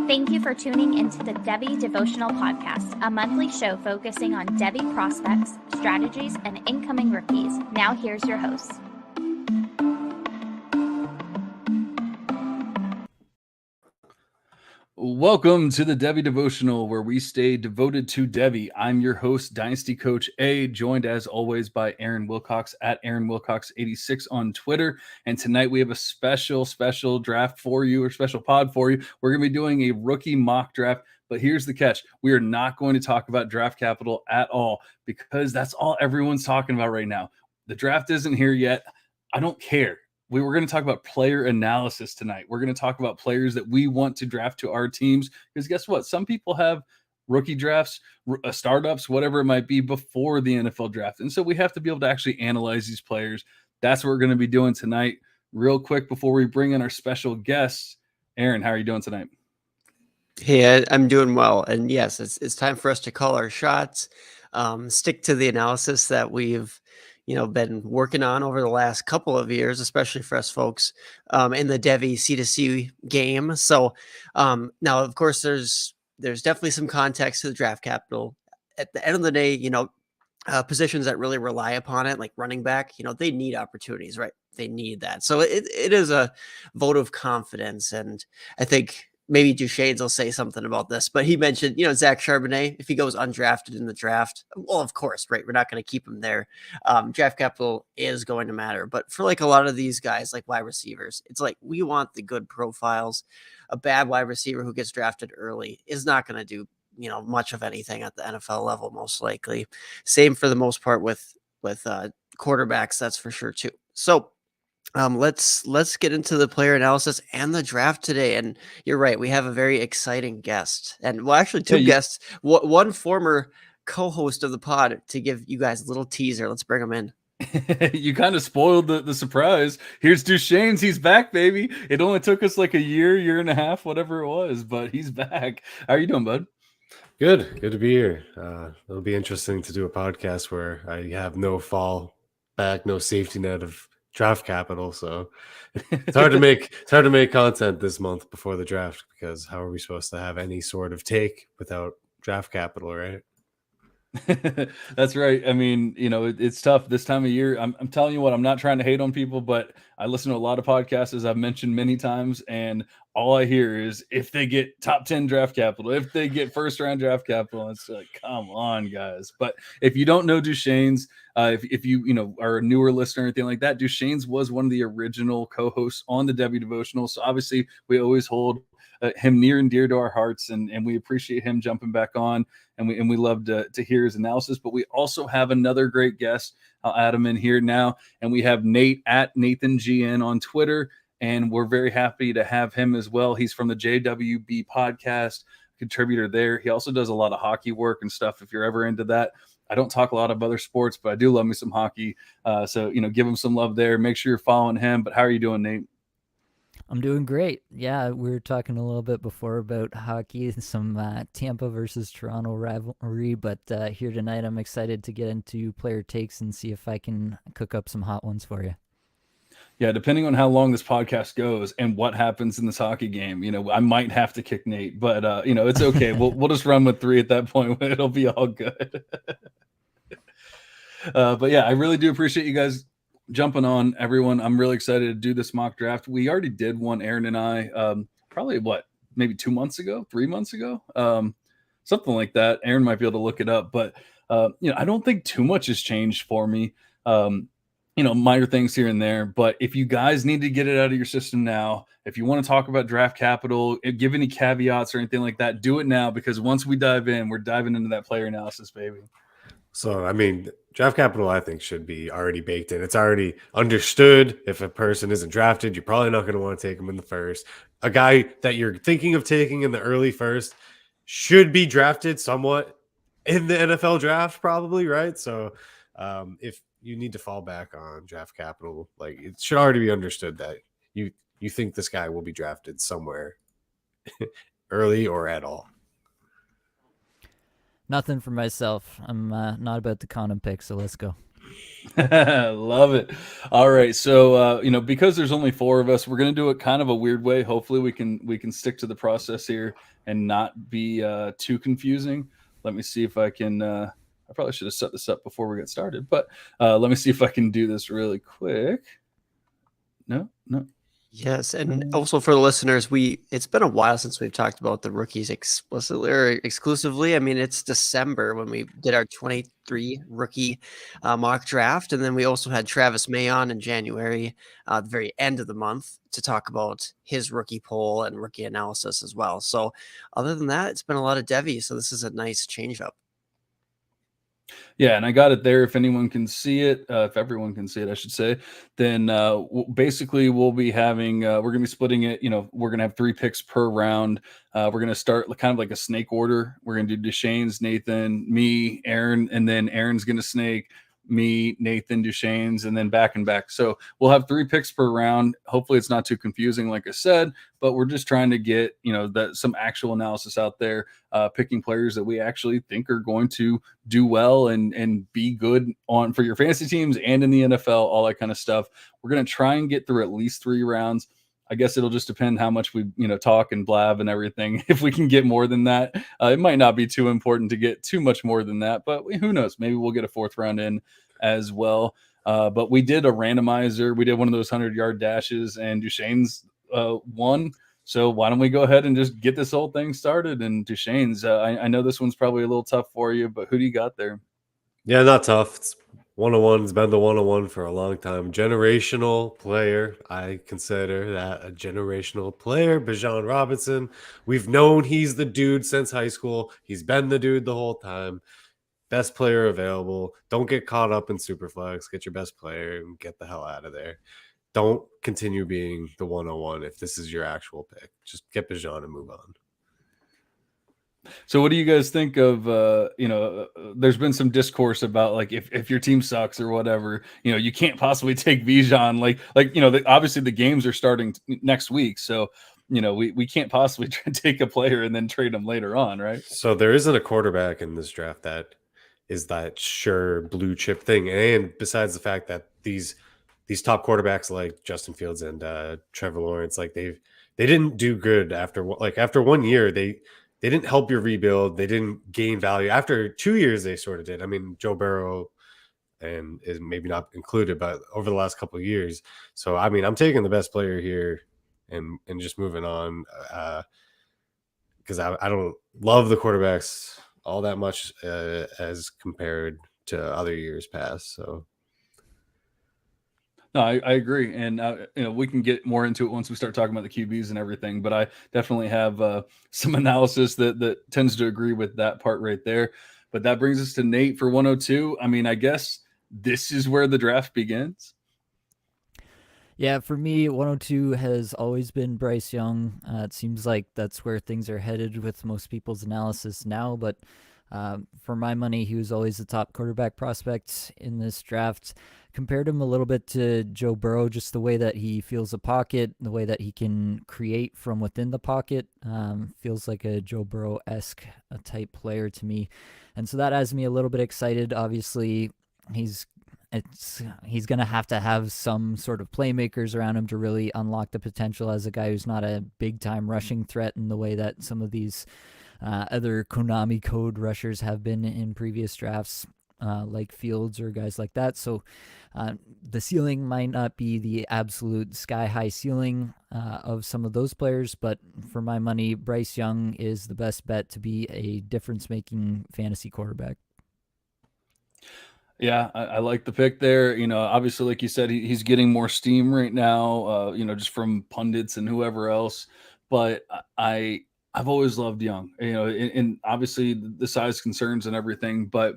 Thank you for tuning into the Devy Devotional Podcast, a monthly show focusing on Devy prospects, strategies, and incoming rookies. Now here's your host. Welcome to the Devy Devotional, where we stay devoted to Devy. I'm your host, Dynasty Coach A, joined as always by Aaron Wilcox at Aaron Wilcox86 on Twitter. And tonight we have a special draft for you, or special pod for you. We're going to be doing a rookie mock draft. But here's the catch. We are not going to talk about draft capital at all, because that's all everyone's talking about right now. The draft isn't here yet. I don't care. We were going to talk about player analysis tonight. We're going to talk about players that we want to draft to our teams, because guess what? Some people have rookie drafts, startups, whatever it might be, before the NFL draft. And so we have to be able to actually analyze these players. That's what we're going to be doing tonight. Real quick, before we bring in our special guests, Aaron, how are you doing tonight? Hey, I'm doing well. And yes, it's time for us to call our shots, stick to the analysis that we've been working on over the last couple of years, especially for us folks in the Devy C2C game. So now, of course, there's definitely some context to the draft capital. At the end of the day, positions that really rely upon it, like running back, they need opportunities, right? They need that. So it is a vote of confidence. And I think maybe Duchesne's will say something about this, but he mentioned, Zach Charbonnet, if he goes undrafted in the draft, well, of course, right? We're not going to keep him there. Draft capital is going to matter. But for like a lot of these guys, like wide receivers, it's like we want the good profiles. A bad wide receiver who gets drafted early is not going to do, much of anything at the NFL level, most likely. Same for the most part with quarterbacks, that's for sure too. So let's get into the player analysis and the draft today. And you're right, we have a very exciting guest, and well, actually two guests. One former co-host of the pod, to give you guys a little teaser. Let's bring him in. You kind of spoiled the surprise. Here's Duchesne's. He's back, baby. It only took us like a year and a half, whatever it was, but he's back. How are you doing, bud? Good to be here. It'll be interesting to do a podcast where I have no fall back, no safety net of draft capital. So it's hard to make content this month before the draft, because how are we supposed to have any sort of take without draft capital, right? That's right. I mean, it's tough this time of year. I'm telling you what, I'm not trying to hate on people, but I listen to a lot of podcasts, as I've mentioned many times, and all I hear is if they get top 10 draft capital, if they get first round draft capital. It's like, come on, guys. But if you don't know Duchesne's, if you are a newer listener or anything like that, Duchesne's was one of the original co-hosts on the Devy Devotional. So obviously we always hold him near and dear to our hearts, and we appreciate him jumping back on, and we love to hear his analysis. But we also have another great guest. I'll add him in here now, and we have Nate at NathanGN on Twitter, and we're very happy to have him as well. He's from the JWB podcast, contributor there. He also does a lot of hockey work and stuff, if you're ever into that. I don't talk a lot of other sports, but I do love me some hockey. So give him some love there. Make sure you're following him. But how are you doing, Nate? I'm doing great. Yeah, we were talking a little bit before about hockey, some Tampa versus Toronto rivalry, but here tonight I'm excited to get into player takes and see if I can cook up some hot ones for you. Yeah, depending on how long this podcast goes and what happens in this hockey game, I might have to kick Nate, but it's okay. We'll just run with 3 at that point. It'll be all good. But yeah, I really do appreciate you guys jumping on, everyone. I'm really excited to do this mock draft. We already did one, Aaron and I, probably maybe 2 months ago, 3 months ago, something like that. Aaron might be able to look it up, but I don't think too much has changed for me. Minor things here and there, but if you guys need to get it out of your system now, if you want to talk about draft capital, give any caveats or anything like that, do it now, because once we dive in, we're diving into that player analysis, baby. So, I mean, draft capital, I think, should be already baked in. It's already understood. If a person isn't drafted, you're probably not going to want to take them in the first. A guy that you're thinking of taking in the early first should be drafted somewhat in the NFL draft, probably, right? So, if you need to fall back on draft capital, like, it should already be understood that you think this guy will be drafted somewhere early or at all. Nothing for myself. I'm not about the condom pick, so let's go. Love it. All right. So, because there's only 4 of us, we're going to do it kind of a weird way. Hopefully we can stick to the process here and not be too confusing. Let me see if I can, I probably should have set this up before we get started, but let me see if I can do this really quick. No. Yes, and also for the listeners, it's been a while since we've talked about the rookies explicitly or exclusively. I mean, it's December when we did our 23 rookie mock draft, and then we also had Travis May on in January, the very end of the month, to talk about his rookie poll and rookie analysis as well. So, other than that, it's been a lot of Devy. So this is a nice change up. Yeah, and I got it there. If anyone can see it, if everyone can see it, I should say, then basically we'll be having, we're going to be splitting it. We're going to have 3 picks per round. We're going to start kind of like a snake order. We're going to do Deshane's, Nathan, me, Aaron, and then Aaron's going to snake me, Nathan, Deshane's, and then back and back. So we'll have 3 picks per round. Hopefully it's not too confusing, like I said, but we're just trying to get, some actual analysis out there, picking players that we actually think are going to do well and be good on for your fantasy teams and in the NFL, all that kind of stuff. We're going to try and get through at least 3 rounds. I guess it'll just depend how much we, talk and blab and everything. If we can get more than that, it might not be too important to get too much more than that, but who knows? Maybe we'll get a 4th round in as well. But we did a randomizer. We did one of those 100-yard dashes, and Deshane's won. So why don't we go ahead and just get this whole thing started? And Deshane's, I know this one's probably a little tough for you, but who do you got there? Yeah, not tough. It's 101. It's been the 101 for a long time. Generational player. I consider that a generational player. Bijan Robinson. We've known he's the dude since high school. He's been the dude the whole time. Best player available. Don't get caught up in Superflex. Get your best player and get the hell out of there. Don't continue being the 101 if this is your actual pick. Just get Bijan and move on. So what do you guys think of, there's been some discourse about like if your team sucks or whatever, you can't possibly take Bijan. Obviously the games are starting next week. So, we can't possibly try to take a player and then trade them later on, right? So there isn't a quarterback in this draft that is that sure blue chip thing. And besides the fact that these top quarterbacks like Justin Fields and Trevor Lawrence, like they didn't do good after 1 year. They didn't help your rebuild. They didn't gain value. After 2 years, they sort of did. I mean, Joe Burrow and is maybe not included, but over the last couple of years. So, I mean, I'm taking the best player here and just moving on because I don't love the quarterbacks all that much as compared to other years past. So. No, I agree, and we can get more into it once we start talking about the QBs and everything. But I definitely have some analysis that tends to agree with that part right there. But that brings us to Nate for 102. I mean, I guess this is where the draft begins. Yeah, for me, 102 has always been Bryce Young. It seems like that's where things are headed with most people's analysis now. But for my money, he was always the top quarterback prospect in this draft. Compared him a little bit to Joe Burrow, just the way that he feels a pocket, the way that he can create from within the pocket, feels like a Joe Burrow-esque type player to me. And so that has me a little bit excited. Obviously, he's going to have some sort of playmakers around him to really unlock the potential as a guy who's not a big-time rushing threat in the way that some of these other Konami code rushers have been in previous drafts. Like Fields or guys like that. So the ceiling might not be the absolute sky-high ceiling of some of those players, but for my money, Bryce Young is the best bet to be a difference-making fantasy quarterback. Yeah, I like the pick there. Obviously, like you said, he's getting more steam right now, just from pundits and whoever else. But I've always loved Young, and obviously the size concerns and everything, but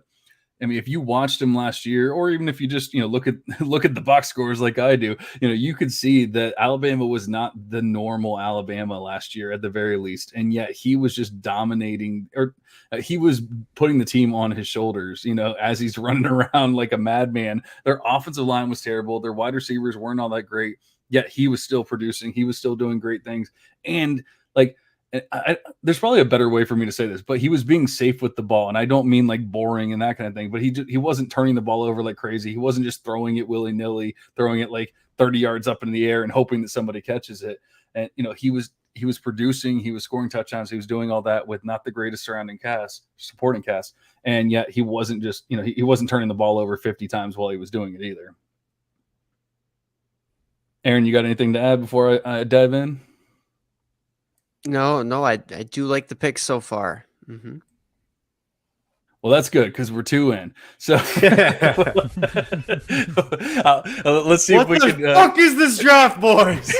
I mean, if you watched him last year, or even if you just, look at the box scores like I do, you could see that Alabama was not the normal Alabama last year at the very least. And yet he was just dominating, or he was putting the team on his shoulders, as he's running around like a madman. Their offensive line was terrible. Their wide receivers weren't all that great, yet he was still producing. He was still doing great things. And like, there's probably a better way for me to say this, but he was being safe with the ball, and I don't mean like boring and that kind of thing. But he wasn't turning the ball over like crazy. He wasn't just throwing it willy nilly, throwing it like 30 yards up in the air and hoping that somebody catches it. And he was producing, he was scoring touchdowns, he was doing all that with not the greatest supporting cast, and yet he wasn't just he wasn't turning the ball over 50 times while he was doing it either. Aaron, you got anything to add before I dive in? No, I do like the picks so far. Mm-hmm. Well, that's good because we're 2 in. So let's see what if we the can. Fuck is this draft, boys?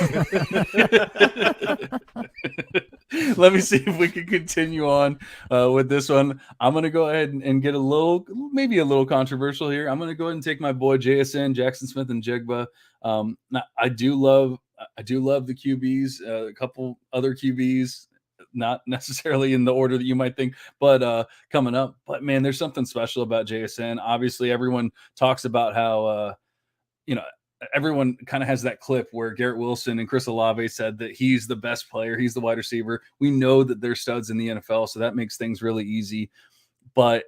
Let me see if we can continue on with this one. I'm going to go ahead and get maybe a little controversial here. I'm going to go ahead and take my boy JSN, Jackson Smith and Jigba. I do love the QBs, a couple other QBs, not necessarily in the order that you might think, but coming up. But man, there's something special about JSN. Obviously, everyone talks about how everyone kind of has that clip where Garrett Wilson and Chris Olave said that he's the best player, he's the wide receiver. We know that they're studs in the NFL, so that makes things really easy. But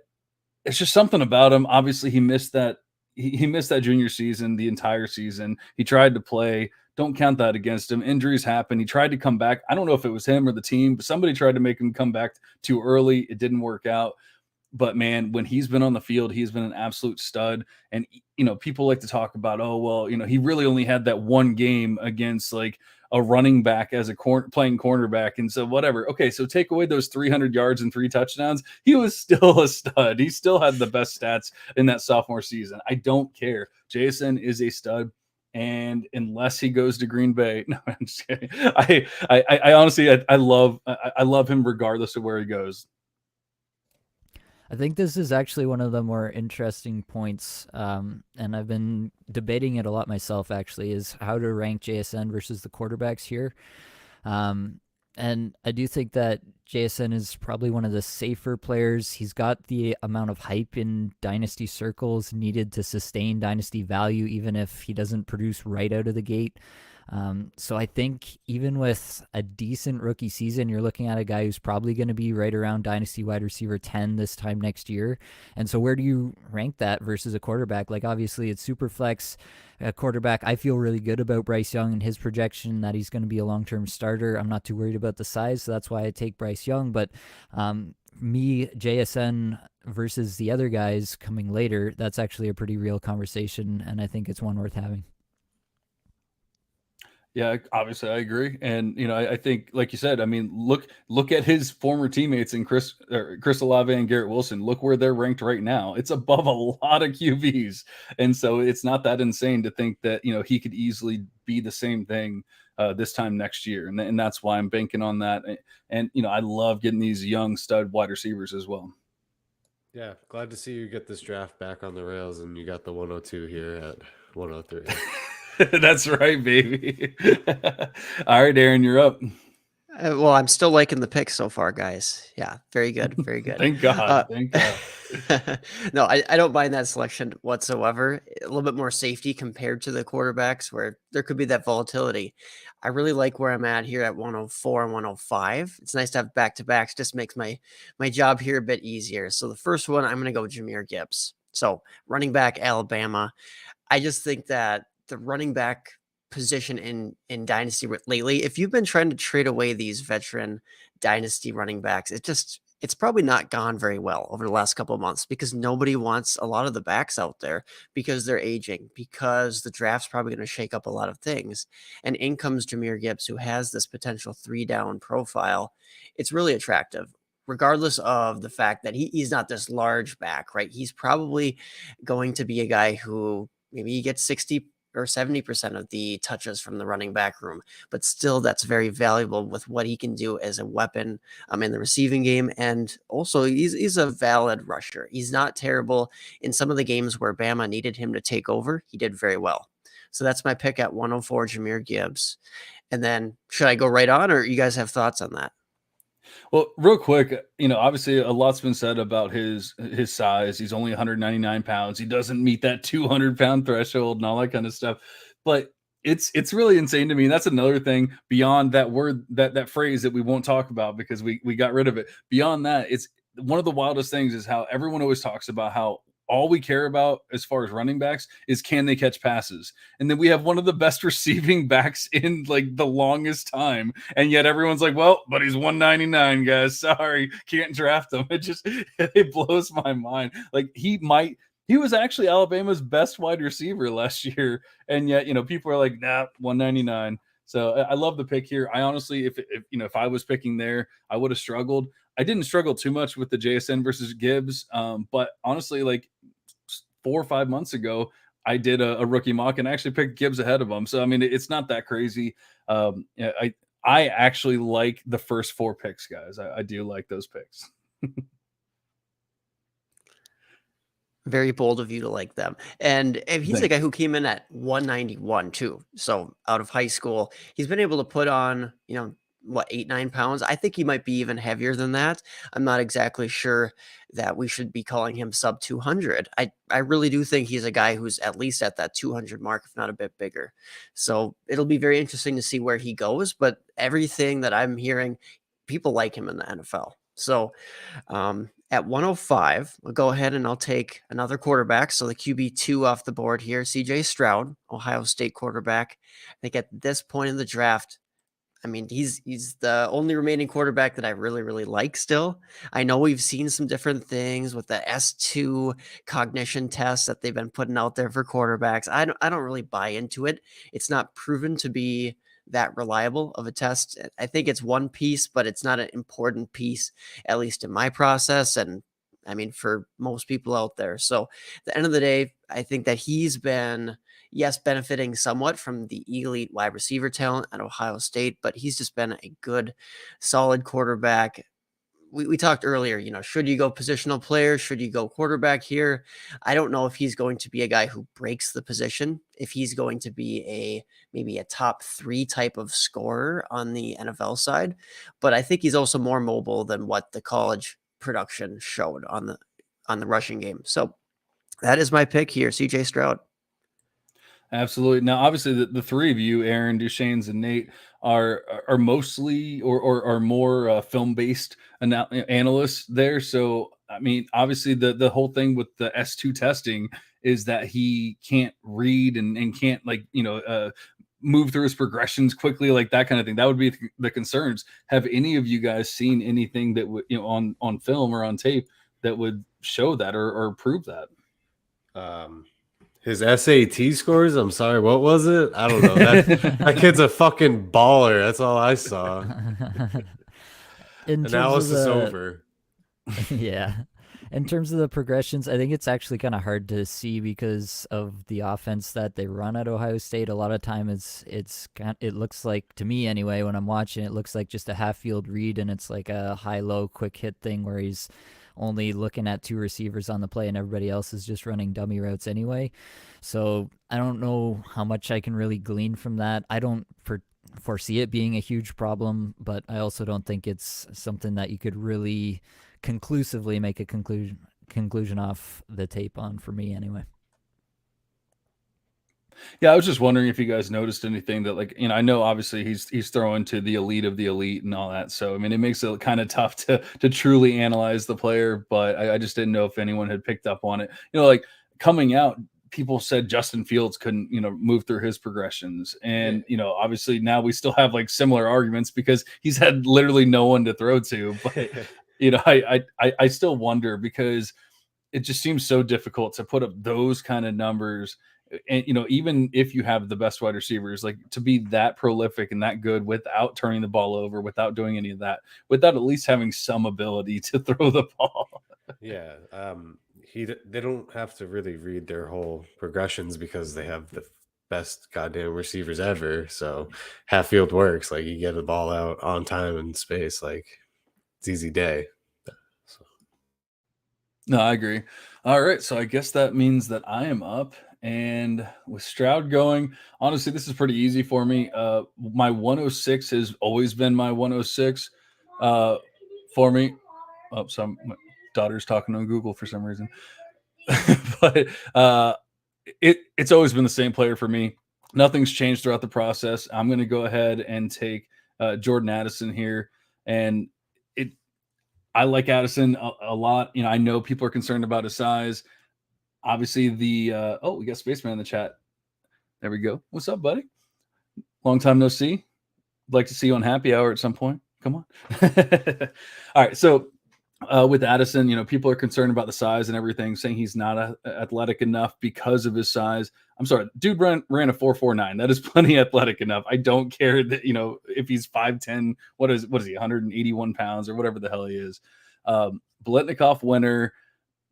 it's just something about him. Obviously, he missed that junior season, the entire season. He tried to play. Don't count that against him. Injuries happen. He tried to come back. I don't know if it was him or the team, but somebody tried to make him come back too early. It didn't work out. But man, when he's been on the field, he's been an absolute stud. And people like to talk about, oh well, he really only had that one game against like a running back as playing cornerback, and so whatever. Okay, so take away those 300 yards and 3 touchdowns, he was still a stud. He still had the best stats in that sophomore season. I don't care. JSN is a stud. And unless he goes to Green Bay, no, I'm just kidding. I honestly, I love him regardless of where he goes. I think this is actually one of the more interesting points, and I've been debating it a lot myself, actually, is how to rank JSN versus the quarterbacks here. And I do think that JSN is probably one of the safer players. He's got the amount of hype in dynasty circles needed to sustain dynasty value, even if he doesn't produce right out of the gate. So I think even with a decent rookie season, you're looking at a guy who's probably going to be right around dynasty wide receiver 10 this time next year. And so where do you rank that versus a quarterback? Like obviously it's super flex. A quarterback, I feel really good about Bryce Young and his projection that he's going to be a long-term starter. I'm not too worried about the size, so that's why I take Bryce Young. But JSN versus the other guys coming later, that's actually a pretty real conversation, and I think it's one worth having. Yeah, obviously I agree. And, I think, like you said, I mean, look at his former teammates in Chris Olave and Garrett Wilson. Look where they're ranked right now. It's above a lot of QBs. And so it's not that insane to think that, he could easily be the same thing this time next year. And that's why I'm banking on that. And, I love getting these young stud wide receivers as well. Yeah, glad to see you get this draft back on the rails, and you got the 102 here at 103. That's right, baby. All right, Aaron, you're up. Well, I'm still liking the pick so far, guys. Yeah, very good, very good. Thank God. Thank God. No, I don't mind that selection whatsoever. A little bit more safety compared to the quarterbacks where there could be that volatility. I really like where I'm at here at 104 and 105. It's nice to have back-to-backs. Just makes my job here a bit easier. So the first one, I'm going to go Jahmyr Gibbs. So running back, Alabama. I just think that the running back position in dynasty lately, if you've been trying to trade away these veteran dynasty running backs, it's probably not gone very well over the last couple of months because nobody wants a lot of the backs out there because they're aging, because the draft's probably going to shake up a lot of things. And in comes Jahmyr Gibbs, who has this potential 3-down profile. It's really attractive, regardless of the fact that he's not this large back, right? He's probably going to be a guy who maybe he gets 60 or 70% of the touches from the running back room, but still that's very valuable with what he can do as a weapon in the receiving game. And also he's a valid rusher. He's not terrible in some of the games where Bama needed him to take over. He did very well. So that's my pick at 104, Jahmyr Gibbs. And then should I go right on, or you guys have thoughts on that? Well, real quick, obviously a lot's been said about his size. He's only 199 pounds. He doesn't meet that 200-pound threshold and all that kind of stuff. But it's really insane to me. And that's another thing beyond that word, that phrase that we won't talk about because we got rid of it. Beyond that, it's one of the wildest things is how everyone always talks about how all we care about as far as running backs is can they catch passes. And then we have one of the best receiving backs in like the longest time. And yet everyone's like, well, but he's 199, guys. Sorry, can't draft him. It blows my mind. Like he was actually Alabama's best wide receiver last year. And yet, people are like, nah, 199. So I love the pick here. I honestly, if I was picking there, I would have struggled. I didn't struggle too much with the JSN versus Gibbs, but honestly, like 4 or 5 months ago, I did a rookie mock and actually picked Gibbs ahead of him. So I mean, it's not that crazy. I actually like the first 4 picks, guys. I do like those picks. Very bold of you to like them. And he's a guy who came in at 191 too. So out of high school, he's been able to put on, 8, 9 pounds. I think he might be even heavier than that. I'm not exactly sure that we should be calling him sub 200. I really do think he's a guy who's at least at that 200 mark, if not a bit bigger. So it'll be very interesting to see where he goes. But everything that I'm hearing, people like him in the NFL. So at 105, we'll go ahead and I'll take another quarterback. So the QB2 off the board here, CJ Stroud, Ohio State quarterback. I think at this point in the draft, I mean, he's the only remaining quarterback that I really, really like still. I know we've seen some different things with the S2 cognition tests that they've been putting out there for quarterbacks. I don't really buy into it. It's not proven to be that reliable of a test. I think it's one piece, but it's not an important piece, at least in my process. And I mean, for most people out there. So at the end of the day, I think that he's been, yes, benefiting somewhat from the elite wide receiver talent at Ohio State, but he's just been a good, solid quarterback. We talked earlier, should you go positional player? Should you go quarterback here? I don't know if he's going to be a guy who breaks the position, if he's going to be maybe a top 3 type of scorer on the NFL side, but I think he's also more mobile than what the college production showed on the rushing game. So that is my pick here, CJ Stroud. Absolutely. Now, obviously, the 3 of you, Aaron, Duchesne's, and Nate, are mostly or are more film based analysts there. So, I mean, obviously, the whole thing with the S2 testing is that he can't read and can't move through his progressions quickly, like that kind of thing. That would be the concerns. Have any of you guys seen anything that would on film or on tape that would show that or prove that? His SAT scores, I'm sorry, what was it? I don't know. That kid's a fucking baller. That's all I saw. Analysis over. Yeah. In terms of the progressions, I think it's actually kind of hard to see because of the offense that they run at Ohio State. A lot of time it looks like, to me anyway, when I'm watching, it looks like just a half field read, and it's like a high-low quick hit thing where he's only looking at 2 receivers on the play and everybody else is just running dummy routes anyway. So I don't know how much I can really glean from that. I don't foresee it being a huge problem, but I also don't think it's something that you could really conclusively make a conclusion off the tape on, for me anyway. Yeah, I was just wondering if you guys noticed anything that, I know obviously he's throwing to the elite of the elite and all that. So, I mean, it makes it kind of tough to truly analyze the player, but I just didn't know if anyone had picked up on it. Coming out, people said Justin Fields couldn't, move through his progressions. And, obviously now we still have similar arguments because he's had literally no one to throw to. But, I still wonder because it just seems so difficult to put up those kind of numbers. And even if you have the best wide receivers, to be that prolific and that good without turning the ball over, without doing any of that, without at least having some ability to throw the ball. Yeah, they don't have to really read their whole progressions because they have the best goddamn receivers ever. So half field works. You get the ball out on time and space. It's easy day. So. No, I agree. All right, so I guess that means that I am up. And with Stroud going, honestly, this is pretty easy for me. My 106 has always been my 106 for me. Oh, my daughter's talking on Google for some reason. But it's always been the same player for me. nothing's changed throughout the process. I'm going to go ahead and take Jordan Addison here, and I like Addison a lot. You know, I know people are concerned about his size. Obviously, we got Spaceman in the chat. There we go. What's up, buddy? Long time no see. Like to see you on happy hour at some point. Come on. All right. So with Addison, you know, people are concerned about the size and everything, saying he's not athletic enough because of his size. I'm sorry, dude ran a 4.49. That is plenty athletic enough. I don't care that, you know, if he's 5'10, what is he, 181 pounds or whatever the hell he is. Biletnikoff winner,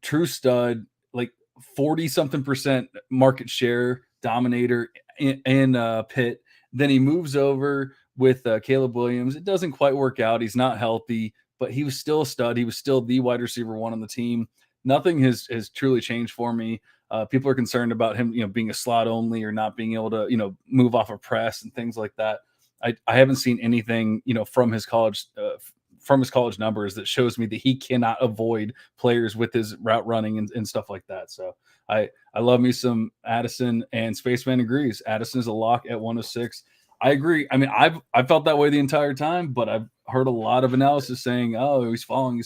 true stud, like 40 something percent market share dominator in Pitt. Then he moves over with Caleb Williams. It doesn't quite work out. He's not healthy, but he was still a stud. He was still the wide receiver one on the team. Nothing has truly changed for me. People are concerned about him, you know, being a slot only or not being able to, you know, move off a press and things like that. I haven't seen anything, you know, from his college numbers that shows me that he cannot avoid players with his route running and stuff like that. So I love me some Addison, and Spaceman agrees. Addison is a lock at 106. I agree. I mean, I've felt that way the entire time, but I've heard a lot of analysis saying, oh, he's falling.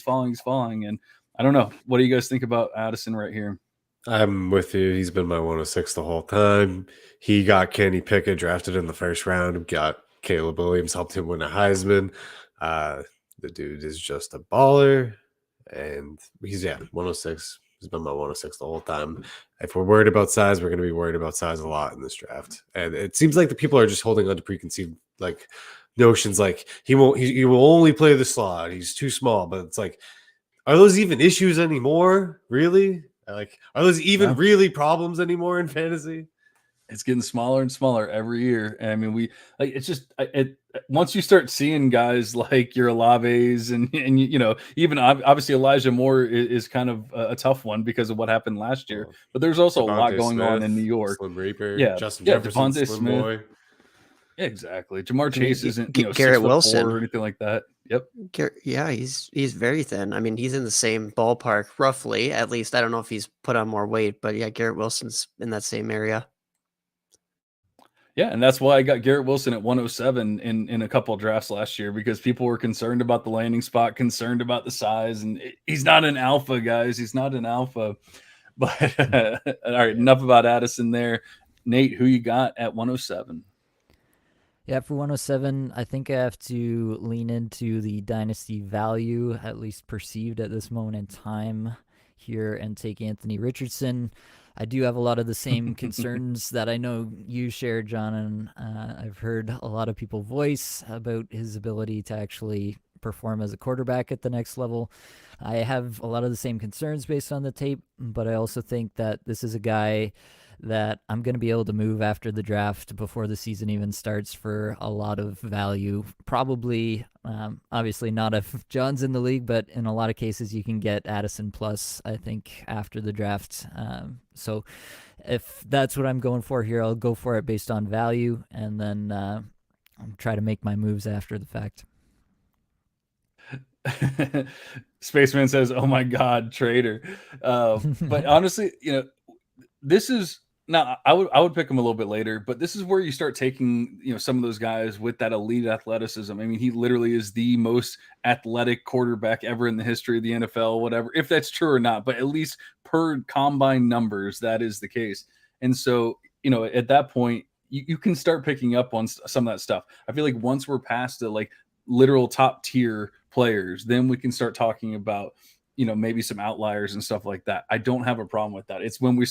And I don't know. What do you guys think about Addison right here? I'm with you. He's been my 106 the whole time. He got Kenny Pickett drafted in the first round. Got Caleb Williams, helped him win a Heisman. The dude is just a baller. And he's 106. He's been my 106 the whole time. If we're worried about size, we're going to be worried about size a lot in this draft. And it seems like the people are just holding on to preconceived like notions, like he will only play the slot. He's too small. But it's like, are those even issues anymore? Really? Like, are those even really problems anymore in fantasy? It's getting smaller and smaller every year. I mean, it's just once you start seeing guys like your Olaves and you know, even obviously Elijah Moore is kind of a tough one because of what happened last year. But there's also a lot going on in New York. Slim Reaper, yeah, Justin Jefferson, Devontae Slim Smith. Boy. Yeah, exactly. Jamar Chase isn't, you know, Garrett 6'4" Wilson or anything like that. Yep. Yeah, he's very thin. I mean, he's in the same ballpark, roughly. At least I don't know if he's put on more weight, but yeah, Garrett Wilson's in that same area. Yeah, and that's why I got Garrett Wilson at 107 in a couple of drafts last year, because people were concerned about the landing spot, concerned about the size, and he's not an alpha, guys. He's not an alpha. But all right, enough about Addison there. Nate, who you got at 107? Yeah, for 107, I think I have to lean into the dynasty value, at least perceived at this moment in time here, and take Anthony Richardson. I do have a lot of the same concerns that I know you share, John, and I've heard a lot of people voice about his ability to actually perform as a quarterback at the next level. I have a lot of the same concerns based on the tape, but I also think that this is a guy that I'm going to be able to move after the draft before the season even starts for a lot of value. Probably, obviously not if John's in the league, but in a lot of cases you can get Addison plus, I think, after the draft. So if that's what I'm going for here, I'll go for it based on value, and then I'll try to make my moves after the fact. Spaceman says, oh my God, traitor. But honestly, you know, this is, now I would pick him a little bit later, but this is where you start taking, you know, some of those guys with that elite athleticism. I mean, he literally is the most athletic quarterback ever in the history of the NFL, whatever, if that's true or not, but at least per combine numbers, that is the case. And so, you know, at that point, you can start picking up on some of that stuff. I feel like once we're past the like literal top tier players, then we can start talking about, you know, maybe some outliers and stuff like that. I don't have a problem with that. It's when we're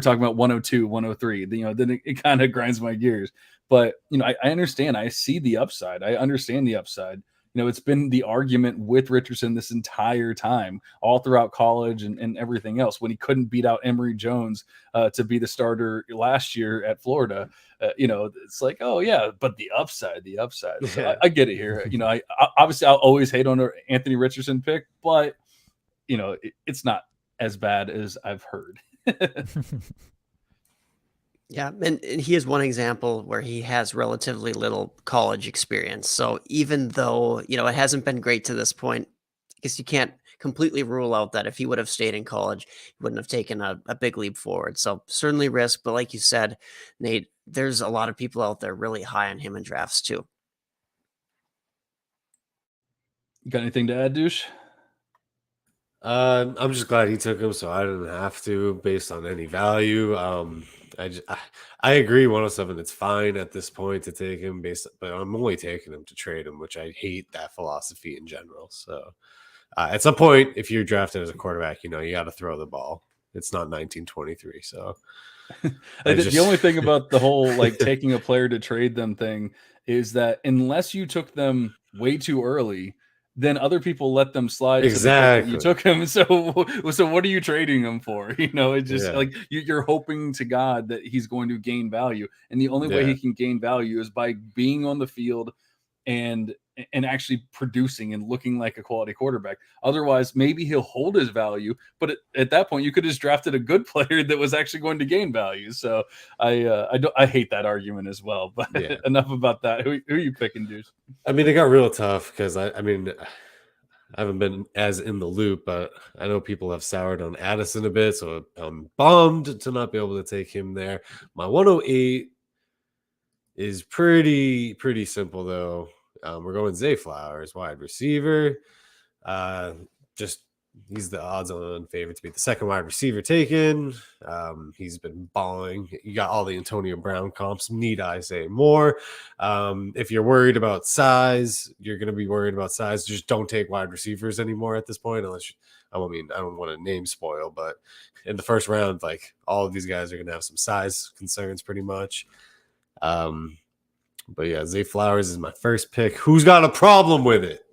talking about 102, 103, you know, then it kind of grinds my gears. But, you know, I understand. I see the upside. I understand the upside. You know, it's been the argument with Richardson this entire time, all throughout college and everything else, when he couldn't beat out Emory Jones to be the starter last year at Florida. You know, it's like, oh yeah, but the upside. So I get it here. You know, I obviously I'll always hate on an Anthony Richardson pick, but you know, it's not as bad as I've heard. Yeah, and he is one example where he has relatively little college experience. So even though, you know, it hasn't been great to this point, I guess you can't completely rule out that if he would have stayed in college, he wouldn't have taken a big leap forward. So certainly risk, but like you said, Nate, there's a lot of people out there really high on him in drafts too. You got anything to add, Douche? I'm just glad he took him, so I didn't have to based on any value. I agree 107. It's fine at this point to take him but I'm only taking him to trade him, which I hate that philosophy in general. So at some point, if you're drafted as a quarterback, you got to throw the ball. It's not 1923. So the only thing about the whole like taking a player to trade them thing is that unless you took them way too early, then other people let them slide. Exactly. You took him. So what are you trading him for? It's just like you're hoping to God that he's going to gain value. And the only way he can gain value is by being on the field and actually producing and looking like a quality quarterback. Otherwise, maybe he'll hold his value, but at that point, you could have just drafted a good player that was actually going to gain value. So I hate that argument as well. But enough about that. Who are you picking, Deuce? I mean, it got real tough because I haven't been as in the loop, but I know people have soured on Addison a bit, so I'm bummed to not be able to take him there. My 108 is pretty simple though. We're going Zay Flowers, wide receiver. Just he's the odds-on favorite to be the second wide receiver taken. He's been balling. You got all the Antonio Brown comps. Need I say more? If you're worried about size, you're going to be worried about size. Just don't take wide receivers anymore at this point, unless I don't want to name spoil, but in the first round, like all of these guys are going to have some size concerns pretty much. But yeah, Zay Flowers is my first pick. Who's got a problem with it?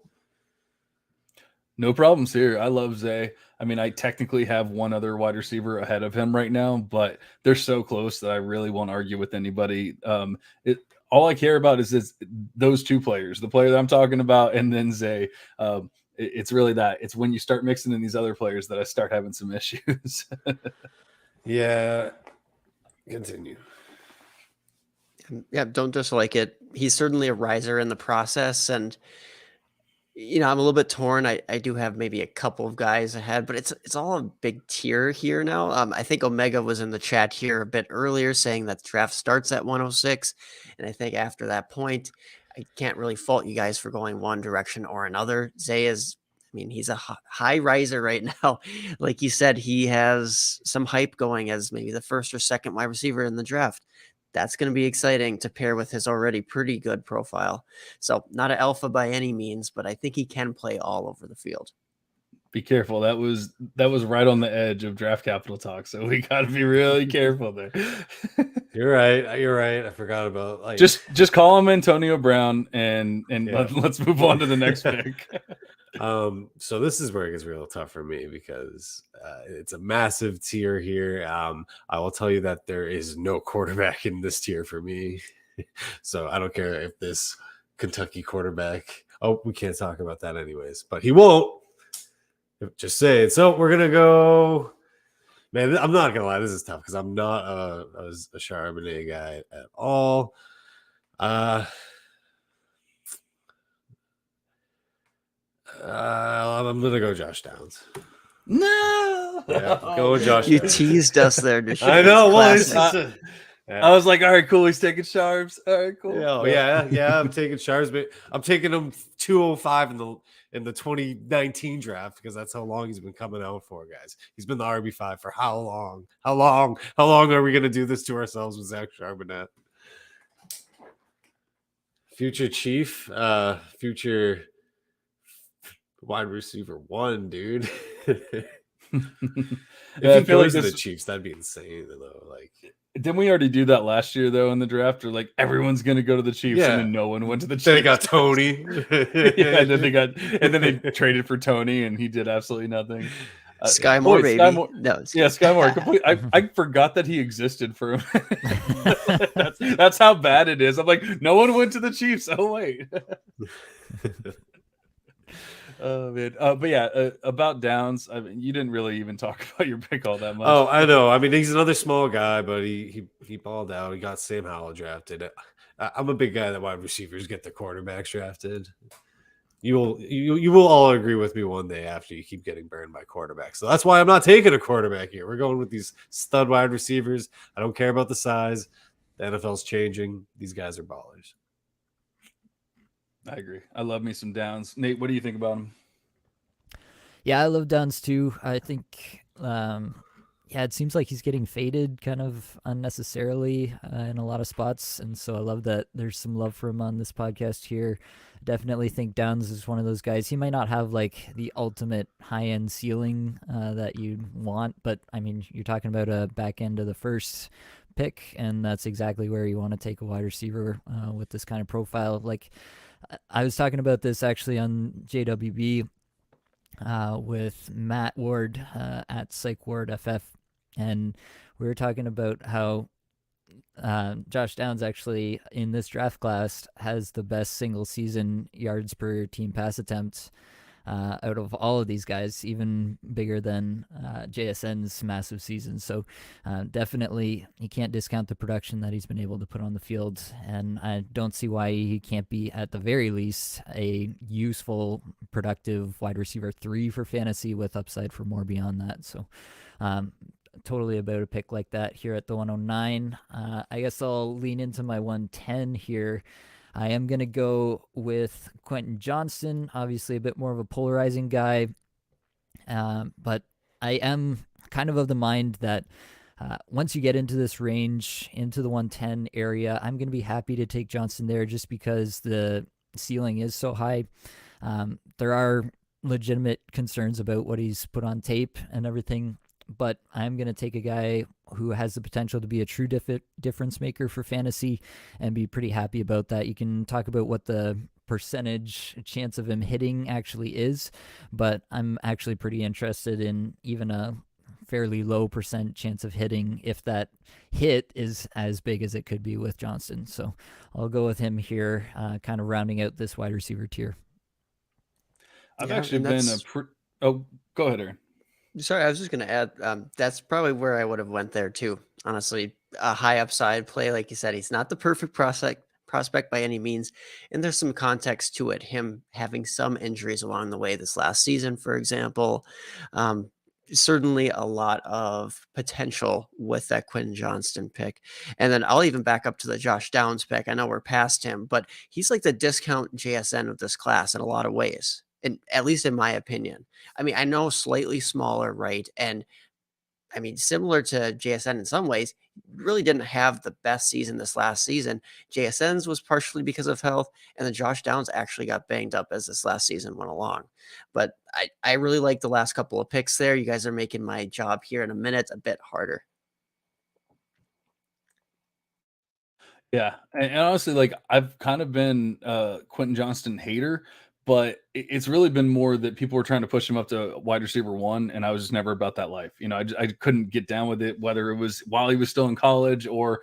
No problems here. I love Zay. I mean, I technically have one other wide receiver ahead of him right now, but they're so close that I really won't argue with anybody. All I care about is those two players, the player that I'm talking about, and then Zay. It's really that. It's when you start mixing in these other players that I start having some issues. Yeah. Continue. Yeah, don't dislike it. He's certainly a riser in the process, and I'm a little bit torn. I do have maybe a couple of guys ahead, but it's all a big tier here now. I think Omega was in the chat here a bit earlier saying that the draft starts at 106, and I think after that point, I can't really fault you guys for going one direction or another. Zay is, he's a high riser right now. Like you said, he has some hype going as maybe the first or second wide receiver in the draft. That's going to be exciting to pair with his already pretty good profile. So not an alpha by any means, but I think he can play all over the field. Be careful. That was right on the edge of draft capital talk. So we got to be really careful there. You're right. I forgot about just call him Antonio Brown and let's move on to the next pick. So this is where it gets real tough for me because it's a massive tier here. I will tell you that there is no quarterback in this tier for me. So I don't care if this Kentucky quarterback. Oh, we can't talk about that anyways, but he won't. Just say it. So we're gonna go. Man, I'm not gonna lie. This is tough because I'm not a Charbonnet guy at all. I'm gonna go Josh Downs. No, go with Josh. You teased us there. I know. Well, I was like, all right, cool. He's taking Sharps. All right, cool. Yeah. I'm taking Sharps, but I'm taking him 205 in the 2019 draft because that's how long he's been coming out for, guys. He's been the RB5 for how long? How long are we gonna do this to ourselves with Zach Charbonnet? Future Chief, future wide receiver 1, dude. If he goes to the Chiefs, that'd be insane though. Like, didn't we already do that last year though in the draft? Or like everyone's gonna go to the Chiefs, and then no one went to the Chiefs. They got Tony. And then they traded for Tony, and he did absolutely nothing. Sky Moore, baby. Sky Moore. I forgot that he existed for a minute. That's how bad it is. I'm like, no one went to the Chiefs. Oh wait. Oh man, but yeah, about Downs. I mean, you didn't really even talk about your pick all that much. Oh, I know. I mean, he's another small guy, but he balled out. He got Sam Howell drafted. I'm a big guy that wide receivers get the quarterbacks drafted. You will all agree with me one day after you keep getting burned by quarterbacks. So that's why I'm not taking a quarterback here. We're going with these stud wide receivers. I don't care about the size. The NFL's changing. These guys are ballers. I agree. I love me some Downs. Nate, what do you think about him? Yeah, I love Downs too. I think, yeah, it seems like he's getting faded kind of unnecessarily in a lot of spots. And so I love that there's some love for him on this podcast here. Definitely think Downs is one of those guys. He might not have like the ultimate high end ceiling that you'd want, but I mean, you're talking about a back end of the first pick, and that's exactly where you want to take a wide receiver with this kind of profile. Like, I was talking about this actually on JWB with Matt Ward at Psych Ward FF, and we were talking about how Josh Downs actually in this draft class has the best single season yards per team pass attempts out of all of these guys, even bigger than JSN's massive season. So definitely you can't discount the production that he's been able to put on the field, and I don't see why he can't be at the very least a useful, productive wide receiver 3 for fantasy with upside for more beyond that. So totally about a pick like that here at the 109. I guess I'll lean into my 110 here. I am going to go with Quentin Johnston, obviously a bit more of a polarizing guy, but I am kind of the mind that once you get into this range, into the 110 area, I'm going to be happy to take Johnston there just because the ceiling is so high. There are legitimate concerns about what he's put on tape and everything, but I'm going to take a guy who has the potential to be a true difference maker for fantasy and be pretty happy about that. You can talk about what the percentage chance of him hitting actually is, but I'm actually pretty interested in even a fairly low percent chance of hitting if that hit is as big as it could be with Johnston. So I'll go with him here, kind of rounding out this wide receiver tier. I've Yeah, actually and been that's oh, go ahead, Aaron. sorry. I was just going to add. That's probably where I would have went there too. Honestly, a high upside play, like you said, he's not the perfect prospect by any means, and there's some context to it. Him having some injuries along the way this last season, for example. Certainly a lot of potential with that Quentin Johnston pick. And then I'll even back up to the Josh Downs pick. I know we're past him, but he's like the discount JSN of this class in a lot of ways, and at least in my opinion. I mean, I know slightly smaller, right? And I mean, similar to JSN in some ways, really didn't have the best season this last season. JSN's was partially because of health, and then Josh Downs actually got banged up as this last season went along. But I really like the last couple of picks there. You guys are making my job here in a minute a bit harder. Yeah, and honestly, like I've kind of been Quentin Johnston hater, but it's really been more that people were trying to push him up to wide receiver 1, and I was just never about that life. You know, I couldn't get down with it, whether it was while he was still in college or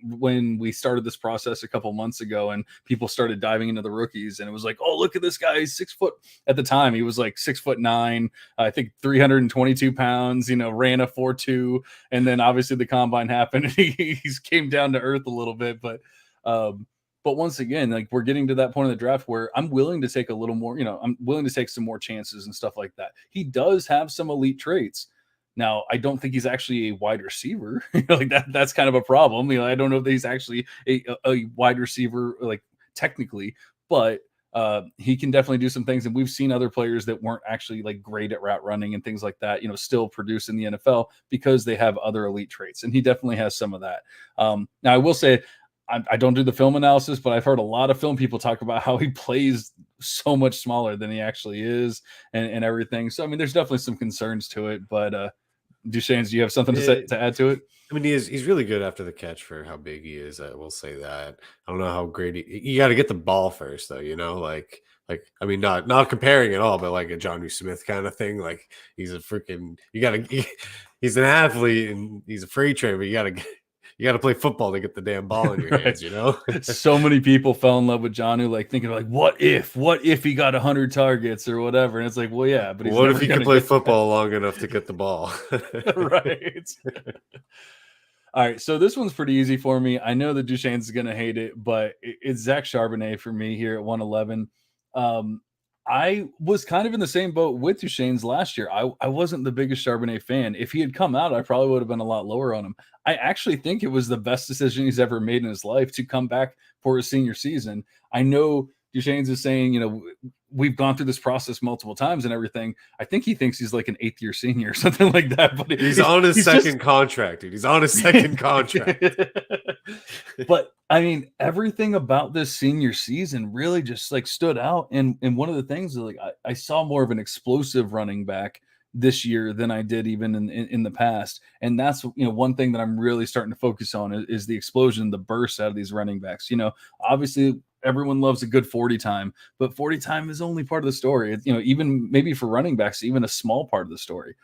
when we started this process a couple months ago, and people started diving into the rookies, and it was like, oh, look at this guy, he's 6 foot. At the time, he was like 6'9", I think 322 pounds. You know, ran a 4.2. And then obviously the combine happened and he's came down to earth a little bit. But once again, like we're getting to that point of the draft where I'm willing to take a little more, I'm willing to take some more chances and stuff like that. He does have some elite traits. Now, I don't think he's actually a wide receiver. Like that's kind of a problem. I don't know if he's actually a wide receiver, like technically, but he can definitely do some things. And we've seen other players that weren't actually like great at route running and things like that, still produce in the NFL because they have other elite traits. And he definitely has some of that. Now I will say, I don't do the film analysis, but I've heard a lot of film people talk about how he plays so much smaller than he actually is and everything. So, I mean, there's definitely some concerns to it, but Duchesne, do you have something to add to it? I mean, he's really good after the catch for how big he is. I will say that. I don't know how great you got to get the ball first, though. Like I mean, not comparing at all, but like a Jonnu Smith kind of thing. Like he's a freaking he's an athlete and he's a freight train, but you got to play football to get the damn ball in your hands. So many people fell in love with Jonnu, like thinking like, what if he got 100 targets or whatever? And it's like, well, yeah, but what if he could play football long enough to get the ball? Right. All right, so this one's pretty easy for me. I know that Duchesne's going to hate it, but it's Zach Charbonnet for me here at 111. I was kind of in the same boat with Duchesne's last year. I wasn't the biggest Charbonnet fan. If he had come out, I probably would have been a lot lower on him. I actually think it was the best decision he's ever made in his life to come back for his senior season. I know Duchesne's is saying, we've gone through this process multiple times and everything. I think he thinks he's like an 8th year senior or something like that. But he's on his second contract, dude. He's on his second contract. But I mean, everything about this senior season really just like stood out. And one of the things is like I saw more of an explosive running back this year than I did even in the past. And that's one thing that I'm really starting to focus on is the explosion, the burst out of these running backs. Obviously everyone loves a good 40 time, but 40 time is only part of the story. Even maybe for running backs, even a small part of the story.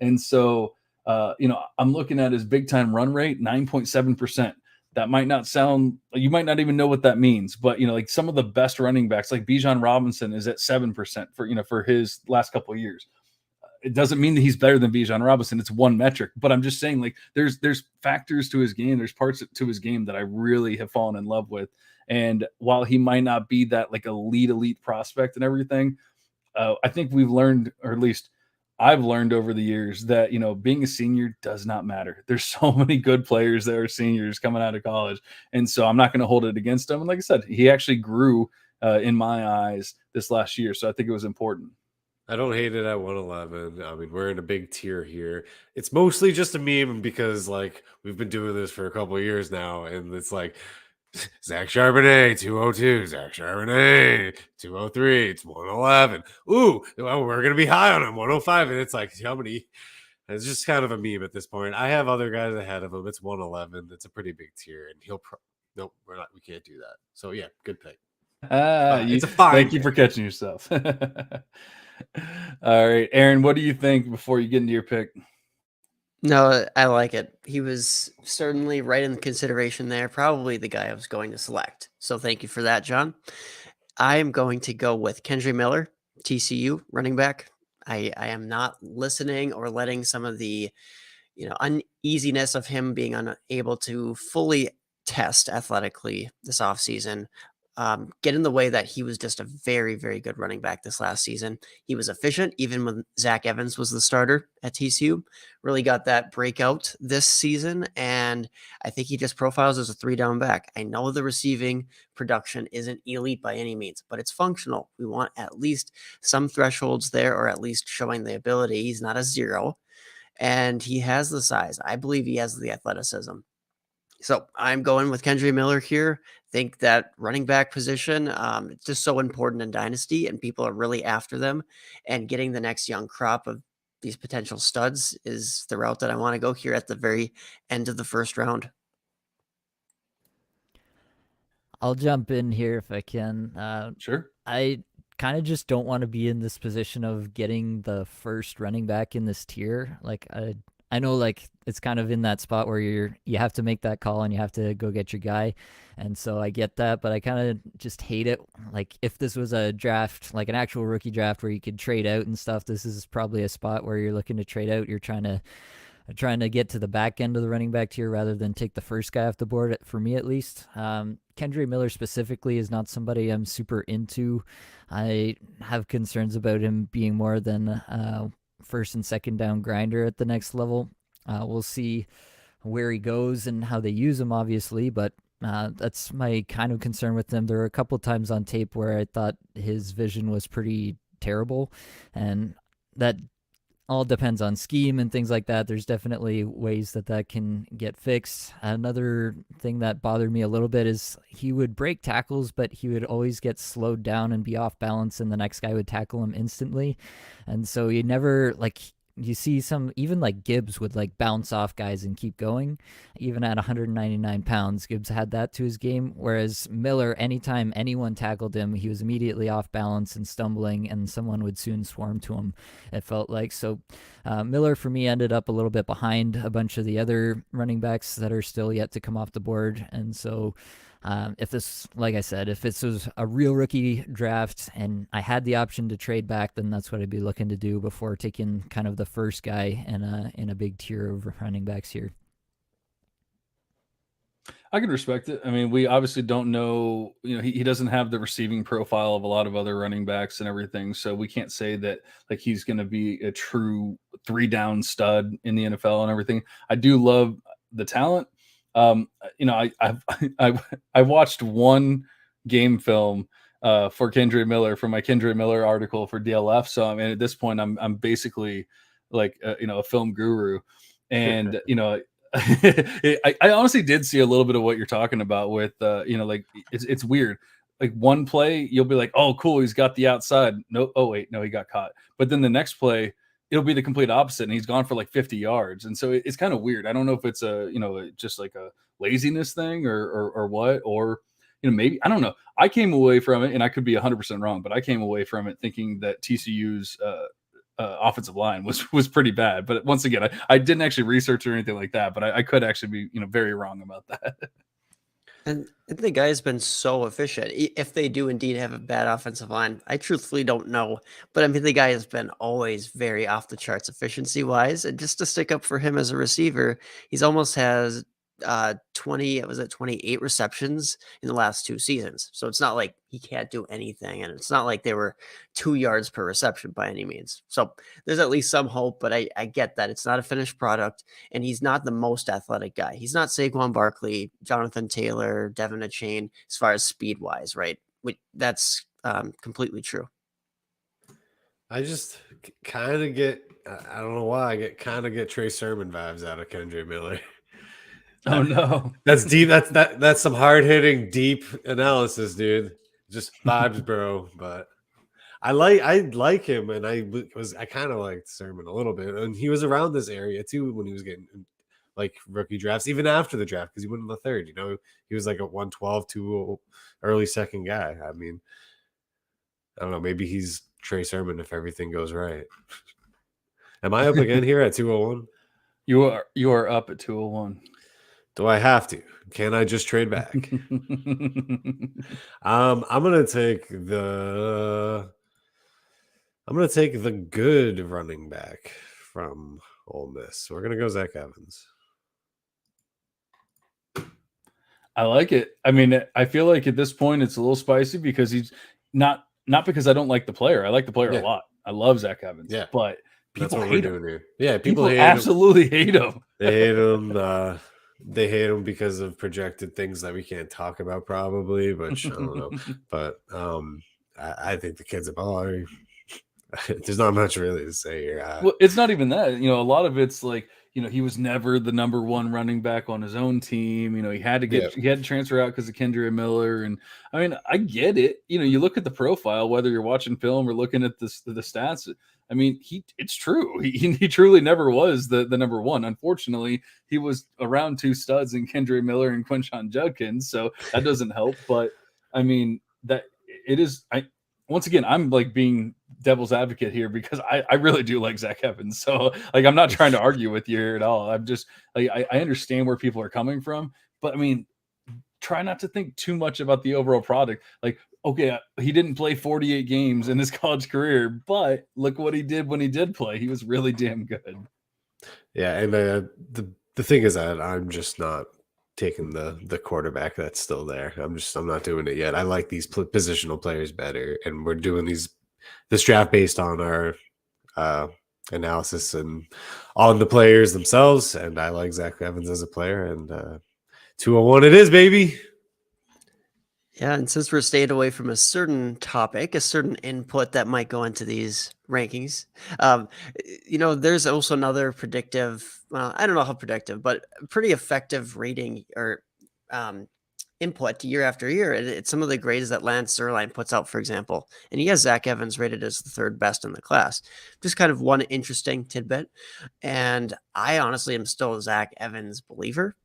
And so I'm looking at his big time run rate, 9.7%. That might not sound, you might not even know what that means, but like some of the best running backs, like Bijan Robinson, is at 7% for his last couple of years. It doesn't mean that he's better than Bijan Robinson. It's one metric, but I'm just saying, like, there's factors to his game. There's parts to his game that I really have fallen in love with. And while he might not be that like elite prospect and everything, I think we've learned, or at least I've learned over the years, that being a senior does not matter. There's so many good players that are seniors coming out of college, and so I'm not going to hold it against him. And like I said, he actually grew in my eyes this last year, so I think it was important. I don't hate it at 111. I mean, we're in a big tier here. It's mostly just a meme because like we've been doing this for a couple of years now, and it's like Zach Charbonnet, 202. Zach Charbonnet, 203. It's 111. Ooh, well, we're going to be high on him, 105. And it's like, how many? It's just kind of a meme at this point. I have other guys ahead of him. It's 111. It's a pretty big tier. And nope, we can't do that. So, yeah, good pick. It's a fine Thank pick. You for catching yourself. All right, Aaron, what do you think before you get into your pick? No, I like it. He was certainly right in the consideration there. Probably the guy I was going to select. So thank you for that, John. I am going to go with Kendre Miller, TCU running back. I am not listening or letting some of the uneasiness of him being unable to fully test athletically this offseason get in the way that he was just a very, very good running back this last season. He was efficient, even when Zach Evans was the starter at TCU. Really got that breakout this season, and I think he just profiles as a 3-down back. I know the receiving production isn't elite by any means, but it's functional. We want at least some thresholds there, or at least showing the ability. He's not a 0, and he has the size. I believe he has the athleticism. So I'm going with Kendre Miller here. Think that running back position, it's just so important in Dynasty, and people are really after them. And getting the next young crop of these potential studs is the route that I want to go here at the very end of the first round. I'll jump in here if I can. Sure. I kind of just don't want to be in this position of getting the first running back in this tier. Like I know like it's kind of in that spot where you have to make that call and you have to go get your guy. And so I get that, but I kind of just hate it. Like if this was a draft, like an actual rookie draft where you could trade out and stuff, this is probably a spot where you're looking to trade out. You're trying to get to the back end of the running back tier rather than take the first guy off the board, for me at least. Kendre Miller specifically is not somebody I'm super into. I have concerns about him being more than first and second down grinder at the next level. We'll see where he goes and how they use him, obviously, but that's my kind of concern with him. There were a couple times on tape where I thought his vision was pretty terrible, and that all depends on scheme and things like that. There's definitely ways that can get fixed. Another thing that bothered me a little bit is he would break tackles, but he would always get slowed down and be off balance, and the next guy would tackle him instantly. And so he never, like, you see some, even like Gibbs would like bounce off guys and keep going. Even at 199 pounds, Gibbs had that to his game. Whereas Miller, anytime anyone tackled him, he was immediately off balance and stumbling, and someone would soon swarm to him, it felt like. So Miller, for me, ended up a little bit behind a bunch of the other running backs that are still yet to come off the board. And so if this, like I said, if this was a real rookie draft and I had the option to trade back, then that's what I'd be looking to do before taking kind of the first guy in a big tier of running backs here. I can respect it. I mean, we obviously don't know, he doesn't have the receiving profile of a lot of other running backs and everything. So we can't say that like he's going to be a true 3-down stud in the NFL and everything. I do love the talent. I watched one game film for Kendra Miller for my Kendra Miller article for DLF. So I mean, at this point, I'm basically like a film guru, and I honestly did see a little bit of what you're talking about with like it's weird. Like one play, you'll be like, oh, cool, he's got the outside. No, oh wait, no, he got caught. But then the next play, it'll be the complete opposite, and he's gone for like 50 yards. And so it's kind of weird. I don't know if it's just like a laziness thing or what, or maybe I don't know. I came away from it, and I could be 100% wrong, but I came away from it thinking that TCU's offensive line was pretty bad. But once again, I didn't actually research or anything like that, but I could actually be very wrong about that. And the guy's been so efficient. If they do indeed have a bad offensive line, I truthfully don't know. But I mean, the guy has been always very off the charts efficiency wise. And just to stick up for him as a receiver, he's almost has 28 receptions in the last 2 seasons. So it's not like he can't do anything, and it's not like they were 2 yards per reception by any means. So there's at least some hope, but I get that it's not a finished product, and he's not the most athletic guy. He's not Saquon Barkley, Jonathan Taylor, Devin Achane as far as speed wise, right? That's completely true. I just kind of get, I don't know why, I kind of get Trey Sermon vibes out of Kendra Miller. Oh no, that's deep. That's some hard hitting, deep analysis, dude. Just vibes, bro. But I like him, and I kind of liked Sermon a little bit, and he was around this area too when he was getting like rookie drafts, even after the draft, because he went in the third. He was like a 112 to early second guy. I mean, I don't know. Maybe he's Trey Sermon if everything goes right. Am I up again here at 201? You are up at 201. Do I have to? Can I just trade back? I'm gonna take the good running back from Ole Miss. We're gonna go Zach Evans. I like it. I mean, I feel like at this point it's a little spicy because he's not because I don't like the player. I like the player a lot. I love Zach Evans. Yeah, but people hate him. Here. Yeah, people absolutely hate him. They hate him. They hate him because of projected things that we can't talk about, probably. But I don't know. But I think the kid's a baller. There's not much really to say here. Well, it's not even that. A lot of it's like he was never the number one running back on his own team. He had to transfer out because of Kendra Miller. And I mean, I get it. You look at the profile, whether you're watching film or looking at the stats. I mean, it's true. He truly never was the number one. Unfortunately, he was around 2 studs in Kendra Miller and Quinshon Judkins, so that doesn't help. But I mean, that it is. Once again, I'm like being devil's advocate here because I really do like Zach Evans. So like, I'm not trying to argue with you here at all. I'm just like, I understand where people are coming from, but I mean, try not to think too much about the overall product. Like, okay, he didn't play 48 games in his college career, but look what he did when he did play. He was really damn good. Yeah, and the thing is that I'm just not taking the quarterback that's still there. I'm not doing it yet. I like these positional players better, and we're doing this draft based on our analysis and on the players themselves. And I like Zach Evans as a player, and 201 it is, baby. Yeah, and since we're staying away from a certain topic, a certain input that might go into these rankings, there's also another predictive, well, I don't know how predictive, but pretty effective rating or input year after year. It's some of the grades that Lance Zierlein puts out, for example, and he has Zach Evans rated as the 3rd best in the class. Just kind of one interesting tidbit. And I honestly am still a Zach Evans believer.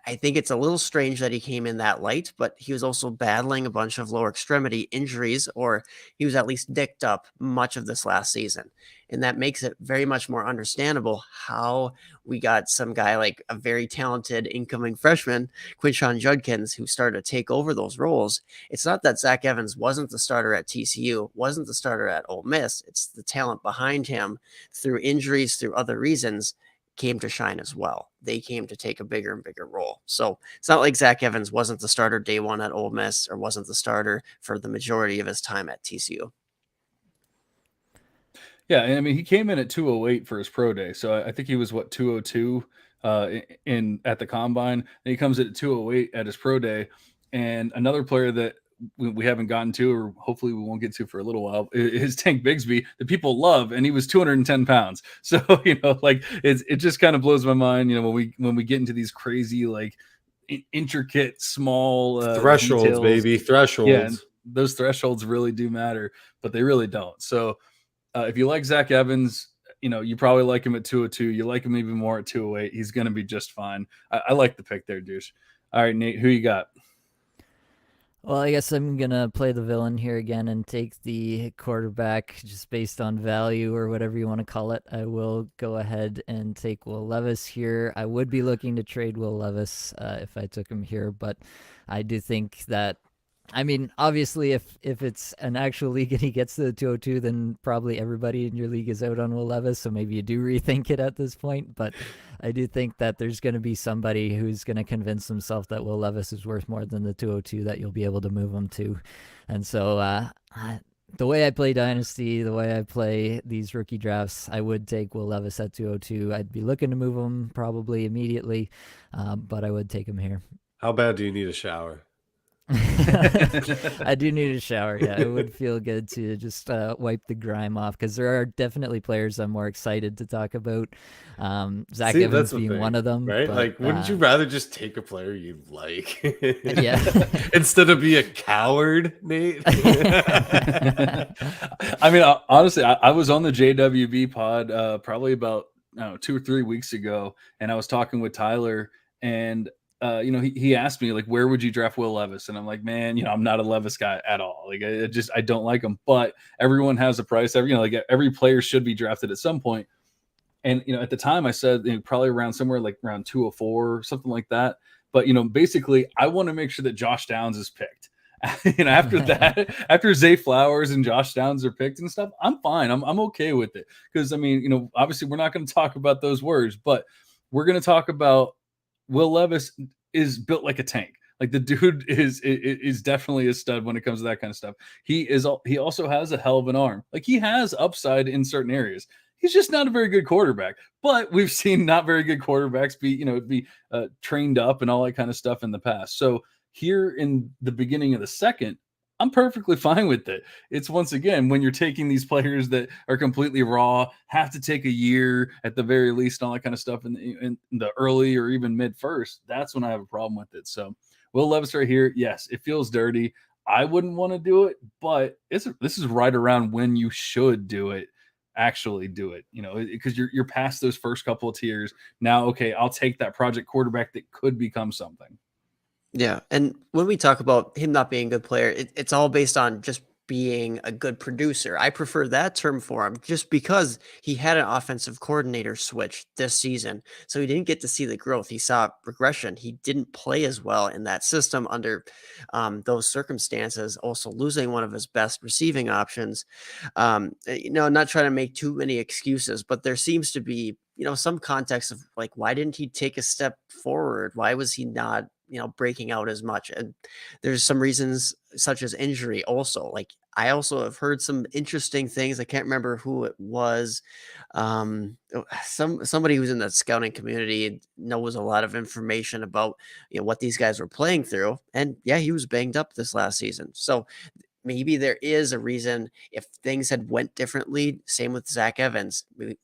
I think it's a little strange that he came in that light, but he was also battling a bunch of lower extremity injuries, or he was at least dicked up much of this last season. And that makes it very much more understandable how we got some guy like a very talented incoming freshman, Quinshon Judkins, who started to take over those roles. It's not that Zach Evans wasn't the starter at TCU, wasn't the starter at Ole Miss. It's the talent behind him through injuries, through other reasons. came to shine as well. They came to take a bigger and bigger role. So it's not like Zach Evans wasn't the starter day one at Ole Miss or wasn't the starter for the majority of his time at TCU. Yeah, and I mean, he came in at 208 for his pro day, so I think he was 202 in at the combine. And he comes in at 208 at his pro day. And another player that we haven't gotten to, or hopefully we won't get to for a little while, is Tank Bigsby, that people love, and he was 210 pounds. So like it just kind of blows my mind. When we get into these crazy like intricate small thresholds, details. baby, thresholds. Yeah, and those thresholds really do matter, but they really don't. So. If you like Zach Evans, you probably like him at 202. You like him even more at 208. He's going to be just fine. I like the pick there, Deuce. All right, Nate, who you got? Well, I guess I'm going to play the villain here again and take the quarterback just based on value or whatever you want to call it. I will go ahead and take Will Levis here. I would be looking to trade Will Levis if I took him here, but I do think that obviously, if it's an actual league and he gets to the 202, then probably everybody in your league is out on Will Levis, so maybe you do rethink it at this point. But I do think that there's going to be somebody who's going to convince himself that Will Levis is worth more than the 202 that you'll be able to move him to. And so the way I play Dynasty, the way I play these rookie drafts, I would take Will Levis at 202. I'd be looking to move him probably immediately, but I would take him here. How bad do you need a shower? I do need a shower. Yeah, it would feel good to just wipe the grime off, because there are definitely players I'm more excited to talk about. Zach Evans being one of them. Right? But, wouldn't you rather just take a player you like? Yeah. Instead of be a coward, Nate? Honestly, I was on the JWB pod probably about 2 or 3 weeks ago, and I was talking with Tyler, and he asked me, like, where would you draft Will Levis? And I'm like, man, I'm not a Levis guy at all. Like, I don't like him, but everyone has a price. Every player should be drafted at some point. And, at the time I said, probably around somewhere like around 204 or something like that. But, basically I want to make sure that Josh Downs is picked. After that, after Zay Flowers and Josh Downs are picked and stuff, I'm fine. I'm okay with it. Because, obviously we're not going to talk about those words, but we're going to talk about Will Levis is built like a tank. Like, the dude is definitely a stud when it comes to that kind of stuff. He also has a hell of an arm. Like, he has upside in certain areas. He's just not a very good quarterback. But we've seen not very good quarterbacks be trained up and all that kind of stuff in the past. So here in the beginning of the second, I'm perfectly fine with it. It's, once again, when you're taking these players that are completely raw, have to take a year at the very least, and all that kind of stuff in the early or even mid first, that's when I have a problem with it. So Will Levis right here, yes, it feels dirty. I wouldn't want to do it, but this is right around when you should do it. Actually do it, because you're past those first couple of tiers. Now, okay, I'll take that project quarterback that could become something. Yeah, and when we talk about him not being a good player, it's all based on just being a good producer. I prefer that term for him just because he had an offensive coordinator switch this season. So he didn't get to see the growth. He saw regression. He didn't play as well in that system under those circumstances, also losing one of his best receiving options. Not trying to make too many excuses, but there seems to be, some context of like, why didn't he take a step forward? Why was he not breaking out as much? And there's some reasons such as injury also. Like, I also have heard some interesting things. I can't remember who it was. Somebody who's in the scouting community knows a lot of information about what these guys were playing through. And yeah, he was banged up this last season. So maybe there is a reason if things had went differently. Same with Zach Evans.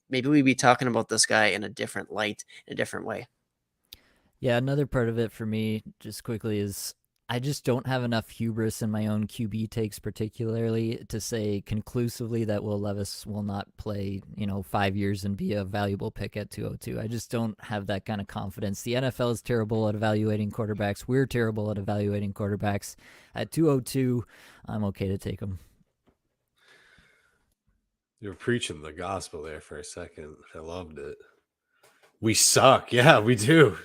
Maybe we'd be talking about this guy in a different light, in a different way. Yeah, another part of it for me, just quickly, is I just don't have enough hubris in my own QB takes, particularly, to say conclusively that Will Levis will not play, 5 years and be a valuable pick at 202. I just don't have that kind of confidence. The NFL is terrible at evaluating quarterbacks. We're terrible at evaluating quarterbacks. At 202, I'm okay to take him. You're preaching the gospel there for a second. I loved it. We suck. Yeah, we do.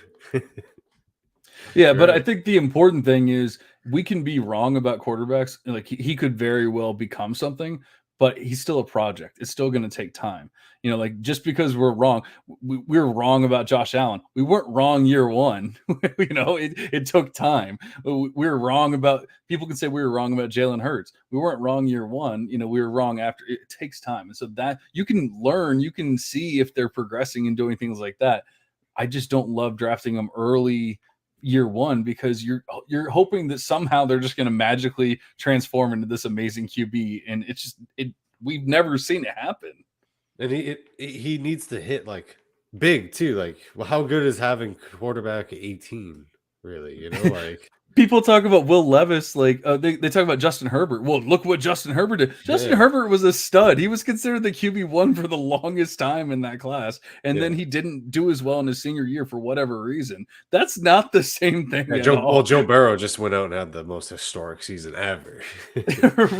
Yeah, but I think the important thing is we can be wrong about quarterbacks. Like, he could very well become something, but he's still a project. It's still going to take time. You know, like just because we're wrong, we're wrong about Josh Allen. We weren't wrong year one. You know, it took time. We were wrong about, people can say we were wrong about Jalen Hurts. We weren't wrong year one. You know, we were wrong after. It takes time. And so that you can learn, you can see if they're progressing and doing things like that. I just don't love drafting them early year one, because you're hoping that somehow they're just going to magically transform into this amazing QB, and it's just we've never seen it happen. And he needs to hit like big too. Like, well, how good is having quarterback 18? Really, you know, like people talk about Will Levis, like they talk about Justin Herbert. Well, look what Justin Herbert did. Justin Herbert was a stud. He was considered the QB1 for the longest time in that class, and then he didn't do as well in his senior year for whatever reason. That's not the same thing. Joe Burrow just went out and had the most historic season ever.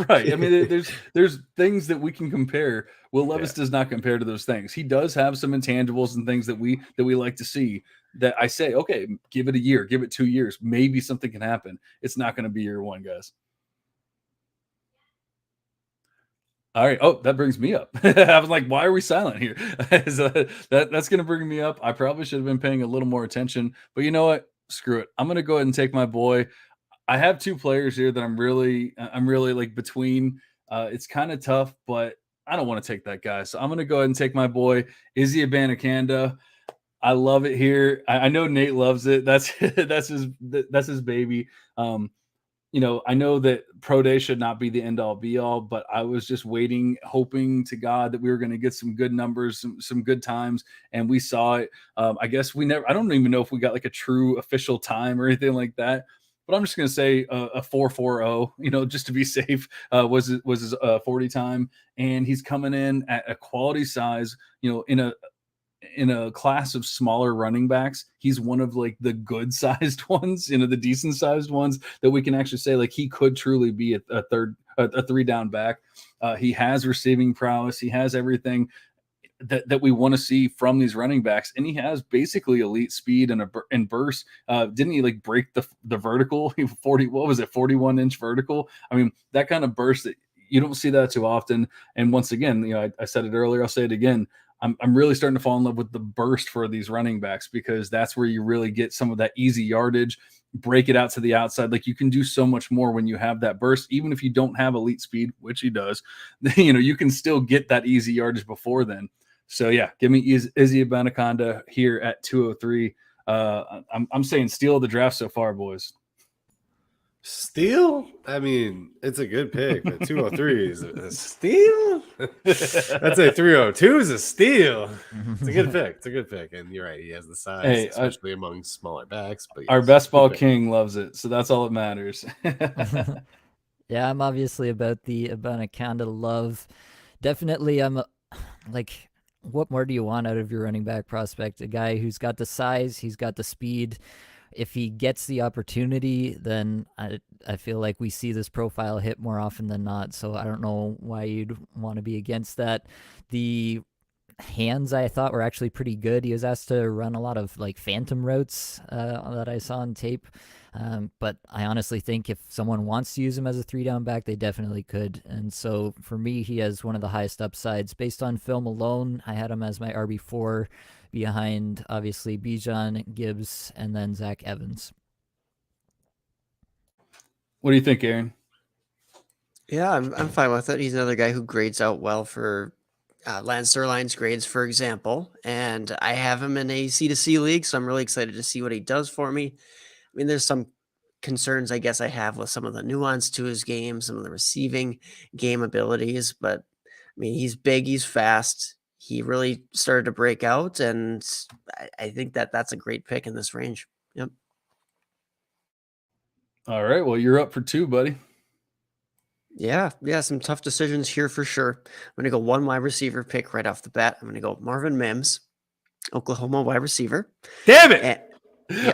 Right. I mean, there's things that we can compare. Will Levis does not compare to those things. He does have some intangibles and things that we like to see, that I say, okay, give it a year, give it 2 years. Maybe something can happen. It's not going to be year one, guys. All right. Oh, that brings me up. I was like, why are we silent here? That's going to bring me up. I probably should have been paying a little more attention, but you know what? Screw it. I'm going to go ahead and take my boy. I have 2 players here that I'm really like between. It's kind of tough, but I don't want to take that guy. So I'm going to go ahead and take my boy, Izzy Abanikanda. I love it here. I know Nate loves it. That's his baby. You know, I know that pro day should not be the end all be all, but I was just waiting, hoping to God that we were going to get some good numbers, some good times, and we saw it. I guess I don't even know if we got like a true official time or anything like that, but I'm just going to say a 4.40, you know, just to be safe, was his 40 time, and he's coming in at a quality size, you know, in a class of smaller running backs. He's one of like the good sized ones, you know, the decent sized ones that we can actually say like he could truly be a 3 down back. He has receiving prowess. He has everything that we want to see from these running backs, and he has basically elite speed and burst. Didn't he like break the vertical 41-inch vertical? I mean, that kind of burst that you don't see that too often. And once again, you know, I said it earlier, I'll say it again. I'm really starting to fall in love with the burst for these running backs, because that's where you really get some of that easy yardage, break it out to the outside. Like you can do so much more when you have that burst, even if you don't have elite speed, which he does, you know, you can still get that easy yardage before then. So yeah, give me Izzy Abanikanda here at 203. I'm saying steal of the draft so far, boys. Steal? I mean, it's a good pick, but 203 is a steal. I'd say 302 is a steal. It's a good pick. It's a good pick, and you're right. He has the size, especially among smaller backs. But our best ball king loves it, so that's all that matters. Yeah, I'm obviously about the Abanikanda love. Definitely, I'm like, what more do you want out of your running back prospect? A guy who's got the size, he's got the speed. If he gets the opportunity, then I feel like we see this profile hit more often than not. So I don't know why you'd want to be against that. The hands I thought were actually pretty good. He was asked to run a lot of like phantom routes that I saw on tape. But I honestly think if someone wants to use him as a 3 down back, they definitely could. And so for me, he has one of the highest upsides. Based on film alone, I had him as my RB4 behind, obviously, Bijan, Gibbs, and then Zach Evans. What do you think, Aaron? Yeah, I'm fine with it. He's another guy who grades out well for Lance Zierlein's grades, for example. And I have him in a C2C league, so I'm really excited to see what he does for me. I mean, there's some concerns I guess I have with some of the nuance to his game, some of the receiving game abilities, but I mean, he's big, he's fast. He really started to break out, and I think that's a great pick in this range. Yep. All right. Well, you're up for 2, buddy. Yeah, some tough decisions here for sure. I'm going to go 1 wide receiver pick right off the bat. I'm going to go Marvin Mims, Oklahoma wide receiver. Damn it!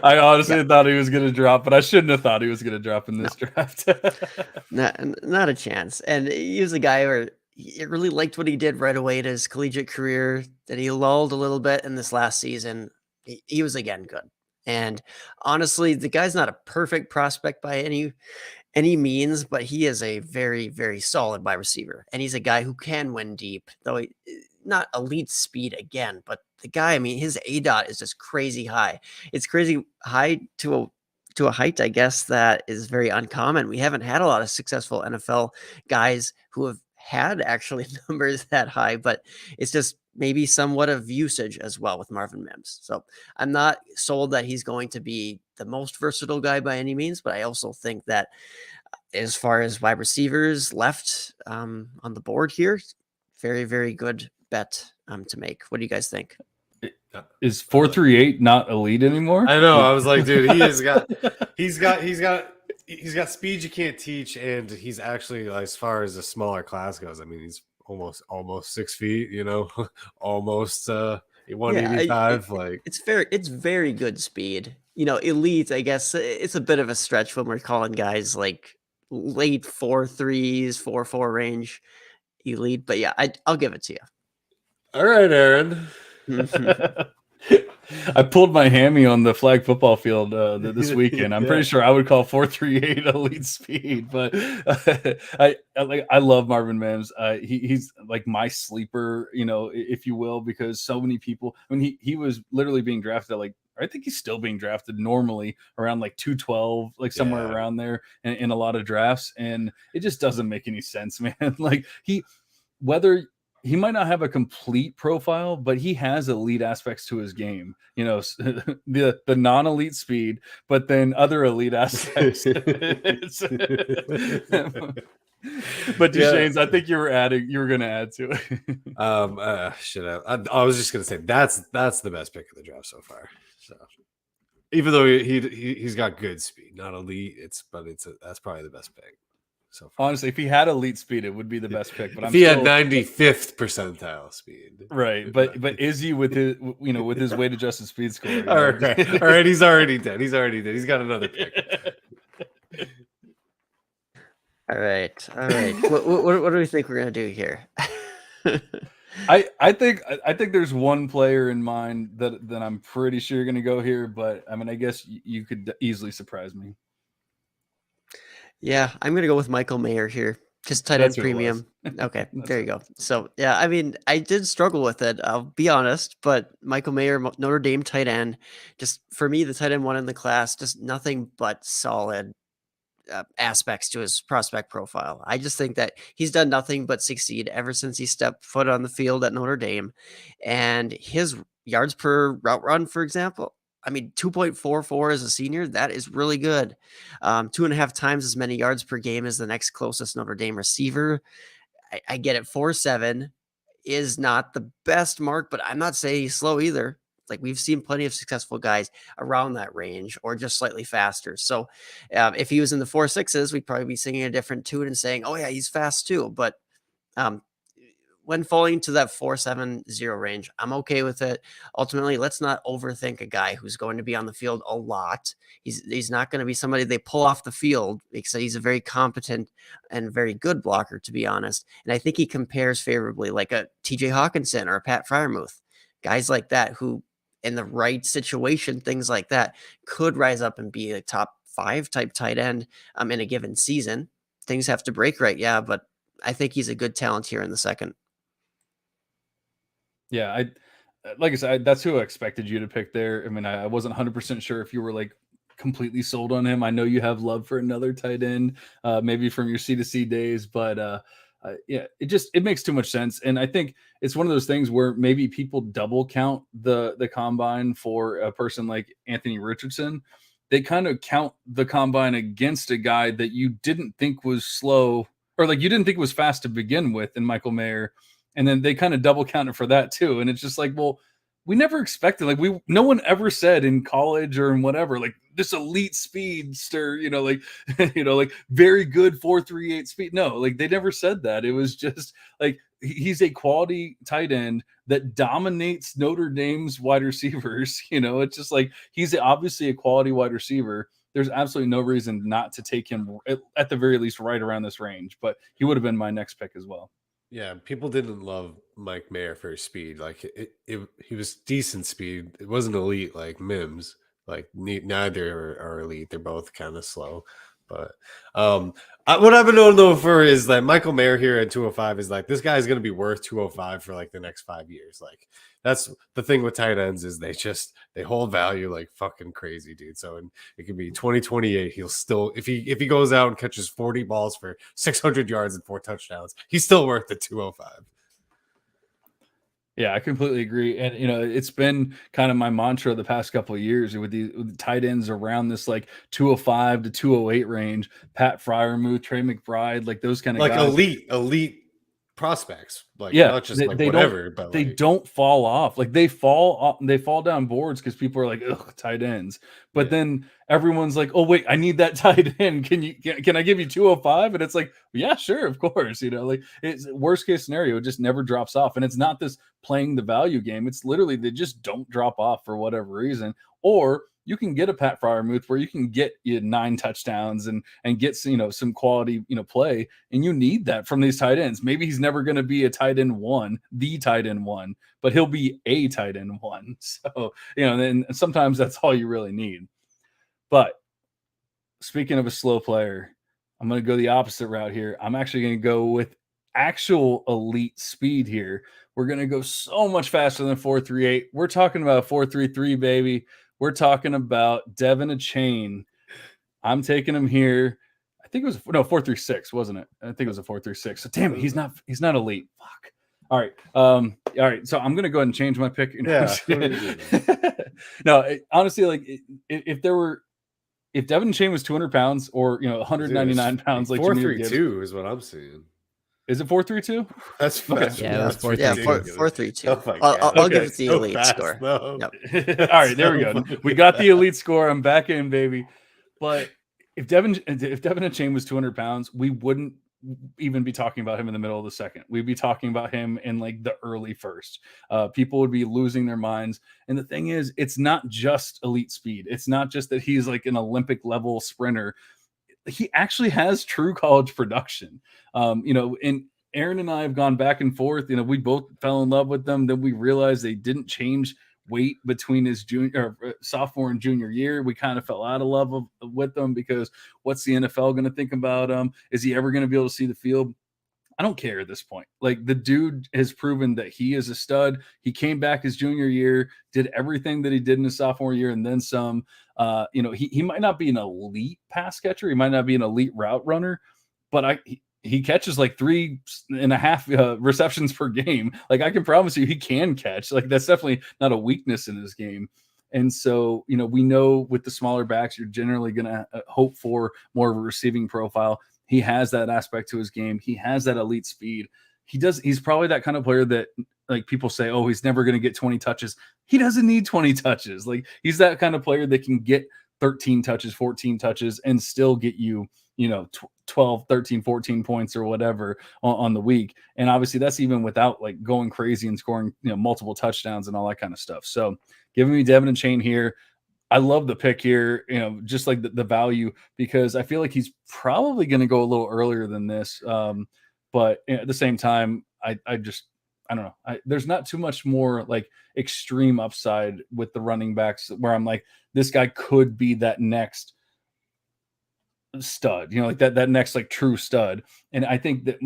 I honestly thought he was going to drop, but I shouldn't have thought he was going to drop in this draft. Not a chance. And he was a guy where he really liked what he did right away in his collegiate career, that he lulled a little bit in this last season. He was again good. And honestly, the guy's not a perfect prospect by any means, but he is a very, very solid wide receiver. And he's a guy who can win deep, though not elite speed again, but the guy, I mean, his ADOT is just crazy high. It's crazy high to a height, I guess, that is very uncommon. We haven't had a lot of successful NFL guys who have had actually numbers that high, but it's just maybe somewhat of usage as well with Marvin Mims. So I'm not sold that he's going to be the most versatile guy by any means, but I also think that as far as wide receivers left on the board here, very, very good bet to make. What do you guys think? Is 4.38 not elite anymore? I know. I was like, dude, he's got speed you can't teach, and he's actually, as far as the smaller class goes, I mean, he's almost 6 feet, almost 185. It's very good speed. Elite, I guess it's a bit of a stretch when we're calling guys like late 4.3s, 4.4 range elite, but yeah, I'll give it to you. All right, Aaron. I pulled my hammy on the flag football field this weekend. I'm pretty sure I would call 4.38 elite speed, but I love Marvin Mims. He's like my sleeper, if you will, because so many people. I mean, he was literally being drafted at I think he's still being drafted normally around 212, somewhere around there in a lot of drafts, and it just doesn't make any sense, man. Whether he might not have a complete profile, but he has elite aspects to his game. The non-elite speed, but then other elite aspects. But Deshanes, I think you were going to add to it. I was just going to say that's the best pick of the draft so far. So even though he's got good speed, not elite, that's probably the best pick. So honestly, if he had elite speed, it would be the best pick. But if he had 95th percentile speed, right? But is he with his with his weight adjusted speed score? All right, he's already dead. He's He's got another pick. All right. What do we think we're gonna do here? I think there's one player in mind that I'm pretty sure you're gonna go here, but I mean, I guess you could easily surprise me. Yeah, I'm going to go with Michael Mayer here. Just tight end premium. Okay, there you go. So, yeah, I mean, I did struggle with it. I'll be honest, but Michael Mayer, Notre Dame tight end, just for me, the tight end one in the class, just nothing but solid aspects to his prospect profile. I just think that he's done nothing but succeed ever since he stepped foot on the field at Notre Dame. And his yards per route run, for example, I mean, 2.44 as a senior, that is really good. 2.5 times as many yards per game as the next closest Notre Dame receiver. I get it. 4.7 is not the best mark, but I'm not saying he's slow either. We've seen plenty of successful guys around that range or just slightly faster. So if he was in the 4.6s, we'd probably be singing a different tune and saying, oh yeah, he's fast too. But when falling to that 4.70 range, I'm okay with it. Ultimately, let's not overthink a guy who's going to be on the field a lot. He's not going to be somebody they pull off the field because he's a very competent and very good blocker, to be honest. And I think he compares favorably like a TJ Hawkinson or a Pat Fryermuth, guys like that who in the right situation, things like that could rise up and be a top 5 type tight end in a given season. Things have to break right. Yeah. But I think he's a good talent here in the second. Yeah, like I said, that's who I expected you to pick there. I mean, I wasn't 100% sure if you were completely sold on him. I know you have love for another tight end, maybe from your C2C days, but yeah, it makes too much sense. And I think it's one of those things where maybe people double count the combine for a person like Anthony Richardson. They kind of count the combine against a guy that you didn't think was slow or you didn't think was fast to begin with in Michael Mayer. And then they kind of double counted for that too. And it's just well, we never expected, no one ever said in college or in whatever, this elite speedster, very good 4.38 speed. No, they never said that. It was just he's a quality tight end that dominates Notre Dame's wide receivers. It's just he's obviously a quality wide receiver. There's absolutely no reason not to take him at the very least right around this range, but he would have been my next pick as well. Yeah, people didn't love Mike Mayer for his speed. He was decent speed. It wasn't elite like Mims, Like neither are elite. They're both kind of slow. But what I've been known though for is that Michael Mayer here at 205 is like, this guy is going to be worth 205 for like the next 5 years. Like that's the thing with tight ends is they hold value like fucking crazy, dude. So it could be 2028. He'll still, if he goes out and catches 40 balls for 600 yards and 4 touchdowns, he's still worth the 205. Yeah, I completely agree. And, it's been kind of my mantra the past couple of years with the tight ends around this like 205 to 208 range. Pat Fryermuth, Trey McBride, like those kind of like guys. Elite prospects, like Yeah, not just like they whatever, don't, but they like, don't fall off. Like they fall down boards because people are like, ugh, tight ends. But then everyone's like, oh wait, I need that tight end. Can I give you 205? And it's like, yeah, sure, of course. Like it's worst case scenario, it just never drops off. And it's not this playing the value game. It's literally they just don't drop off for whatever reason. Or you can get a Pat Fryermuth where you can get 9 touchdowns and get some quality play, and you need that from these tight ends. Maybe he's never going to be a tight end one, the tight end one, but he'll be a tight end one. So then sometimes that's all you really need. But speaking of a slow player, I'm going to go the opposite route here. I'm actually going to go with actual elite speed here. We're going to go so much faster than 4.38. We're talking about 4.33, baby. We're talking about Devin A-Chain. I'm taking him here. I think it was 4.36, wasn't it? I think it was a 4.36. So damn it, he's not elite. Fuck. All right. All right. So I'm gonna go ahead and change my pick. Yeah. No, honestly, like if Devin A-Chain was 200 pounds or 199 pounds, like 4.32 is what I'm seeing. Is it 4.32? That's okay. Yeah, it was 4.32. Yeah, 4.32. Oh my God. I'll give it the so elite fast, score. Yep. All right, there we go. We got the elite score. I'm back in, baby. But if Devin A-Chain was 200 pounds, we wouldn't even be talking about him in the middle of the second. We'd be talking about him in like the early first. People would be losing their minds. And the thing is, it's not just elite speed. It's not just that he's like an Olympic level sprinter. He actually has true college production. And Aaron and I have gone back and forth. We both fell in love with them. Then we realized they didn't change weight between his sophomore and junior year. We kind of fell out of love with them because what's the NFL going to think about him? Is he ever going to be able to see the field? I don't care at this point. Like the dude has proven that he is a stud. He came back his junior year, did everything that he did in his sophomore year, and then some. He might not be an elite pass catcher. He might not be an elite route runner, but he catches like 3.5 receptions per game. Like I can promise you he can catch. Like that's definitely not a weakness in his game. And so, we know with the smaller backs, you're generally going to hope for more of a receiving profile. He has that aspect to his game. He has that elite speed. He's probably that kind of player that like people say, oh, he's never going to get 20 touches. He doesn't need 20 touches. Like he's that kind of player that can get 13 touches, 14 touches and still get you, 12, 13, 14 points or whatever on the week. And obviously that's even without like going crazy and scoring, multiple touchdowns and all that kind of stuff. So giving me Devin A-Chain here. I love the pick here, just like the value, because I feel like he's probably going to go a little earlier than this. But at the same time, I don't know. There's not too much more like extreme upside with the running backs where I'm like, this guy could be that next stud, like that next like true stud. And I think that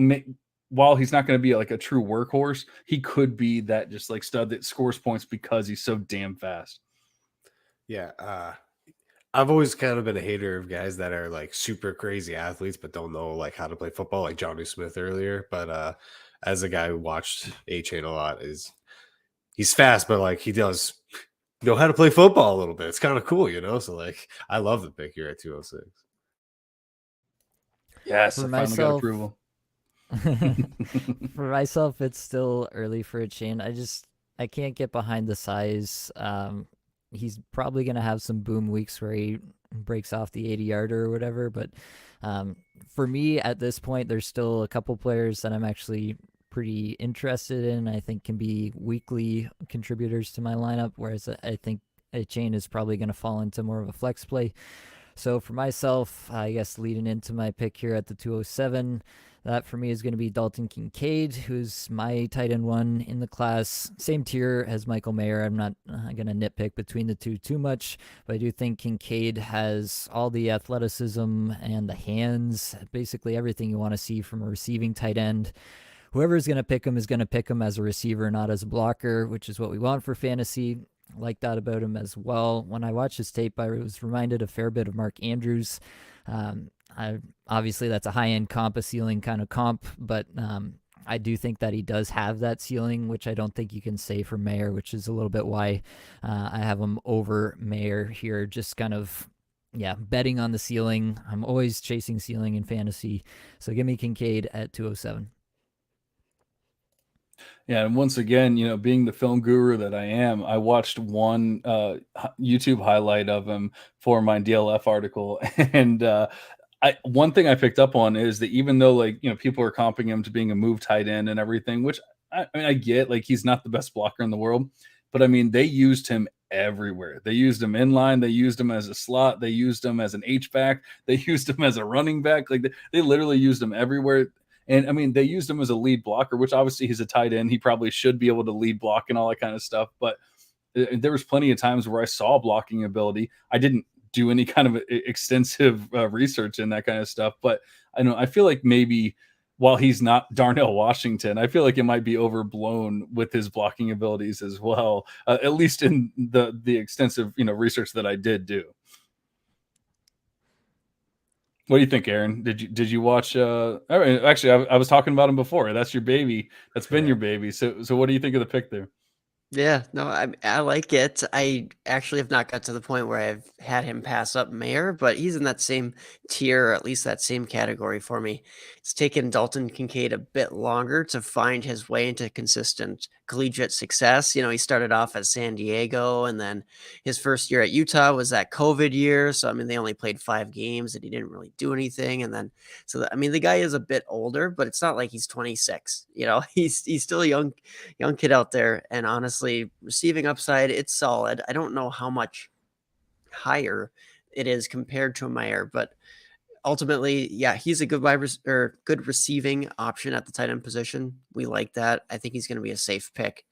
while he's not going to be like a true workhorse, he could be that just like stud that scores points because he's so damn fast. Yeah. I've always kind of been a hater of guys that are like super crazy athletes, but don't know like how to play football, like Johnny Smith earlier. But as a guy who watched A-Chain a lot, he's fast, but like he does know how to play football a little bit. It's kind of cool, So like, I love the pick here at 206. Yes, For I finally got approval. For myself, it's still early for A-Chain. I can't get behind the size. He's probably going to have some boom weeks where he breaks off the 80-yarder or whatever. But for me, at this point, there's still a couple players that I'm actually pretty interested in. I think can be weekly contributors to my lineup, whereas I think A-Chain is probably going to fall into more of a flex play. So for myself, I guess leading into my pick here at the 207, that for me is going to be Dalton Kincaid, who's my tight end one in the class. Same tier as Michael Mayer. I'm not going to nitpick between the two too much, but I do think Kincaid has all the athleticism and the hands, basically everything you want to see from a receiving tight end. Whoever's going to pick him is going to pick him as a receiver, not as a blocker, which is what we want for fantasy. I like that about him as well. When I watched his tape, I was reminded a fair bit of Mark Andrews. Obviously, that's a high-end comp, a ceiling kind of comp, but I do think that he does have that ceiling, which I don't think you can say for Mayer, which is a little bit why I have him over Mayer here, just kind of, betting on the ceiling. I'm always chasing ceiling in fantasy, so give me Kincaid at 207. Yeah, and once again, being the film guru that I am, I watched one YouTube highlight of him for my DLF article, and one thing I picked up on is that even though people are comping him to being a move tight end and everything, which I mean I get, he's not the best blocker in the world, but I mean they used him everywhere. They used him in line, they used him as a slot, they used him as an H-back, they used him as a running back. They literally used him everywhere. And I mean, they used him as a lead blocker, which obviously he's a tight end. He probably should be able to lead block and all that kind of stuff. But there was plenty of times where I saw blocking ability. I didn't do any kind of extensive research in that kind of stuff. But I feel like maybe while he's not Darnell Washington, I feel like it might be overblown with his blocking abilities as well, at least in the extensive research that I did do. What do you think, Aaron? Did you watch? Actually, I was talking about him before. That's your baby. That's been your baby. So what do you think of the pick there? Yeah, no, I like it. I actually have not got to the point where I've had him pass up Mayer, but he's in that same tier, or at least that same category for me. It's taken Dalton Kincaid a bit longer to find his way into consistent collegiate success. He started off at San Diego, and then his first year at Utah was that COVID year. So, I mean, they only played 5 games and he didn't really do anything. And then, I mean, the guy is a bit older, but it's not like he's 26. He's still a young kid out there. And honestly, receiving upside, it's solid. I don't know how much higher it is compared to a Mayer, but ultimately, yeah, he's a good good receiving option at the tight end position. We like that. I think he's going to be a safe pick.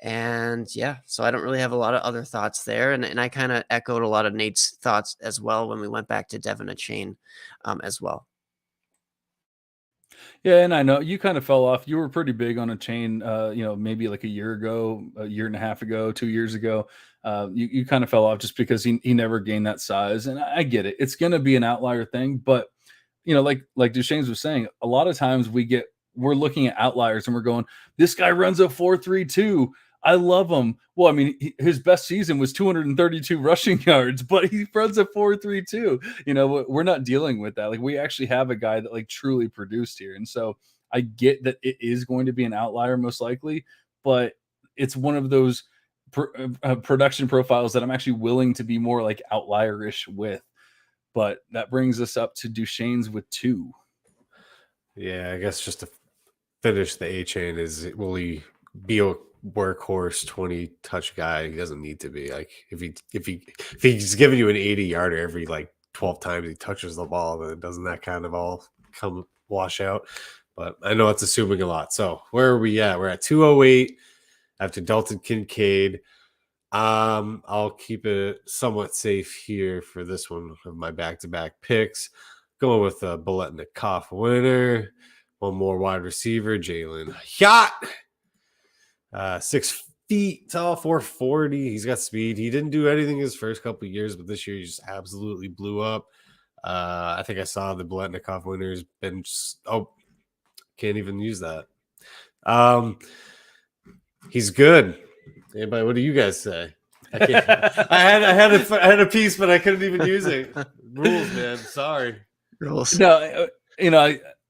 And yeah, so I don't really have a lot of other thoughts there. And I kind of echoed a lot of Nate's thoughts as well when we went back to Devin a chain as well. Yeah, and I know you kind of fell off. You were pretty big on a chain, maybe like a year ago, a year and a half ago, 2 years ago. You kind of fell off just because he never gained that size. And I get it. It's going to be an outlier thing. But, like Duchesne's was saying, a lot of times we're looking at outliers and we're going, this guy runs a 4.32. I love him. Well, I mean, his best season was 232 rushing yards, but he runs a 4.32. We're not dealing with that. We actually have a guy that truly produced here. And so I get that it is going to be an outlier most likely, but it's one of those production profiles that I'm actually willing to be more outlier-ish with. But that brings us up to Duchesne's with 2. Yeah, I guess just to finish the A chain will he be a workhorse 20 touch guy? He doesn't need to be. If he's giving you an 80 yarder every 12 times he touches the ball, then doesn't that kind of all come wash out? But I know it's assuming a lot. So where are we at? We're at 208 after Dalton Kincaid. I'll keep it somewhat safe here for this one of my back-to-back picks. Going with a Biletnikoff winner. One more wide receiver, Jalen Yacht. 6 feet tall, 440. He's got speed. He didn't do anything his first couple of years, but this year he just absolutely blew up. I think I saw the Biletnikoff winner's been can't even use that. He's good. Anybody, what do you guys say? I had a piece, but I couldn't even use it. Rules, man. Sorry. Rules. No,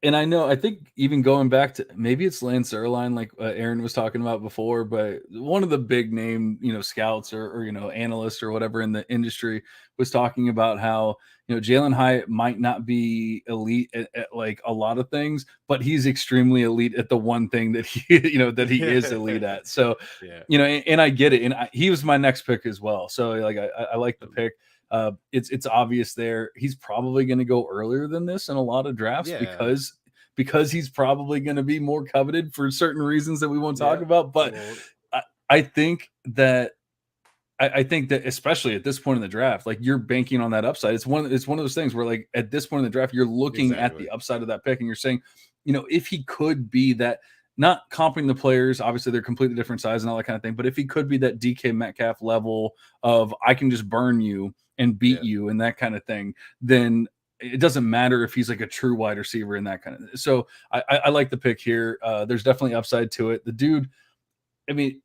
I know, I think even going back to maybe it's Lance Erline, like Aaron was talking about before, but one of the big name, scouts or analysts or whatever in the industry was talking about how, Jalen Hyatt might not be elite at a lot of things, but he's extremely elite at the one thing that he, that he is elite at. So, yeah. And I get it. And he was my next pick as well. So I like the pick. It's obvious there. He's probably going to go earlier than this in a lot of drafts Yeah. because he's probably going to be more coveted for certain reasons that we won't talk Yeah. about. But Well, I think that I think that especially at this point in the draft, like you're banking on that upside. It's one of those things where like at this point in the draft, you're looking at the exactly. upside of that pick and you're saying, if he could be that, not comping the players, obviously they're completely different size and all that kind of thing, but if he could be that DK Metcalf level of I can just burn you and beat Yeah. you and that kind of thing, then it doesn't matter if he's like a true wide receiver and that kind of. So I like the pick here. There's definitely upside to it. The dude, I mean,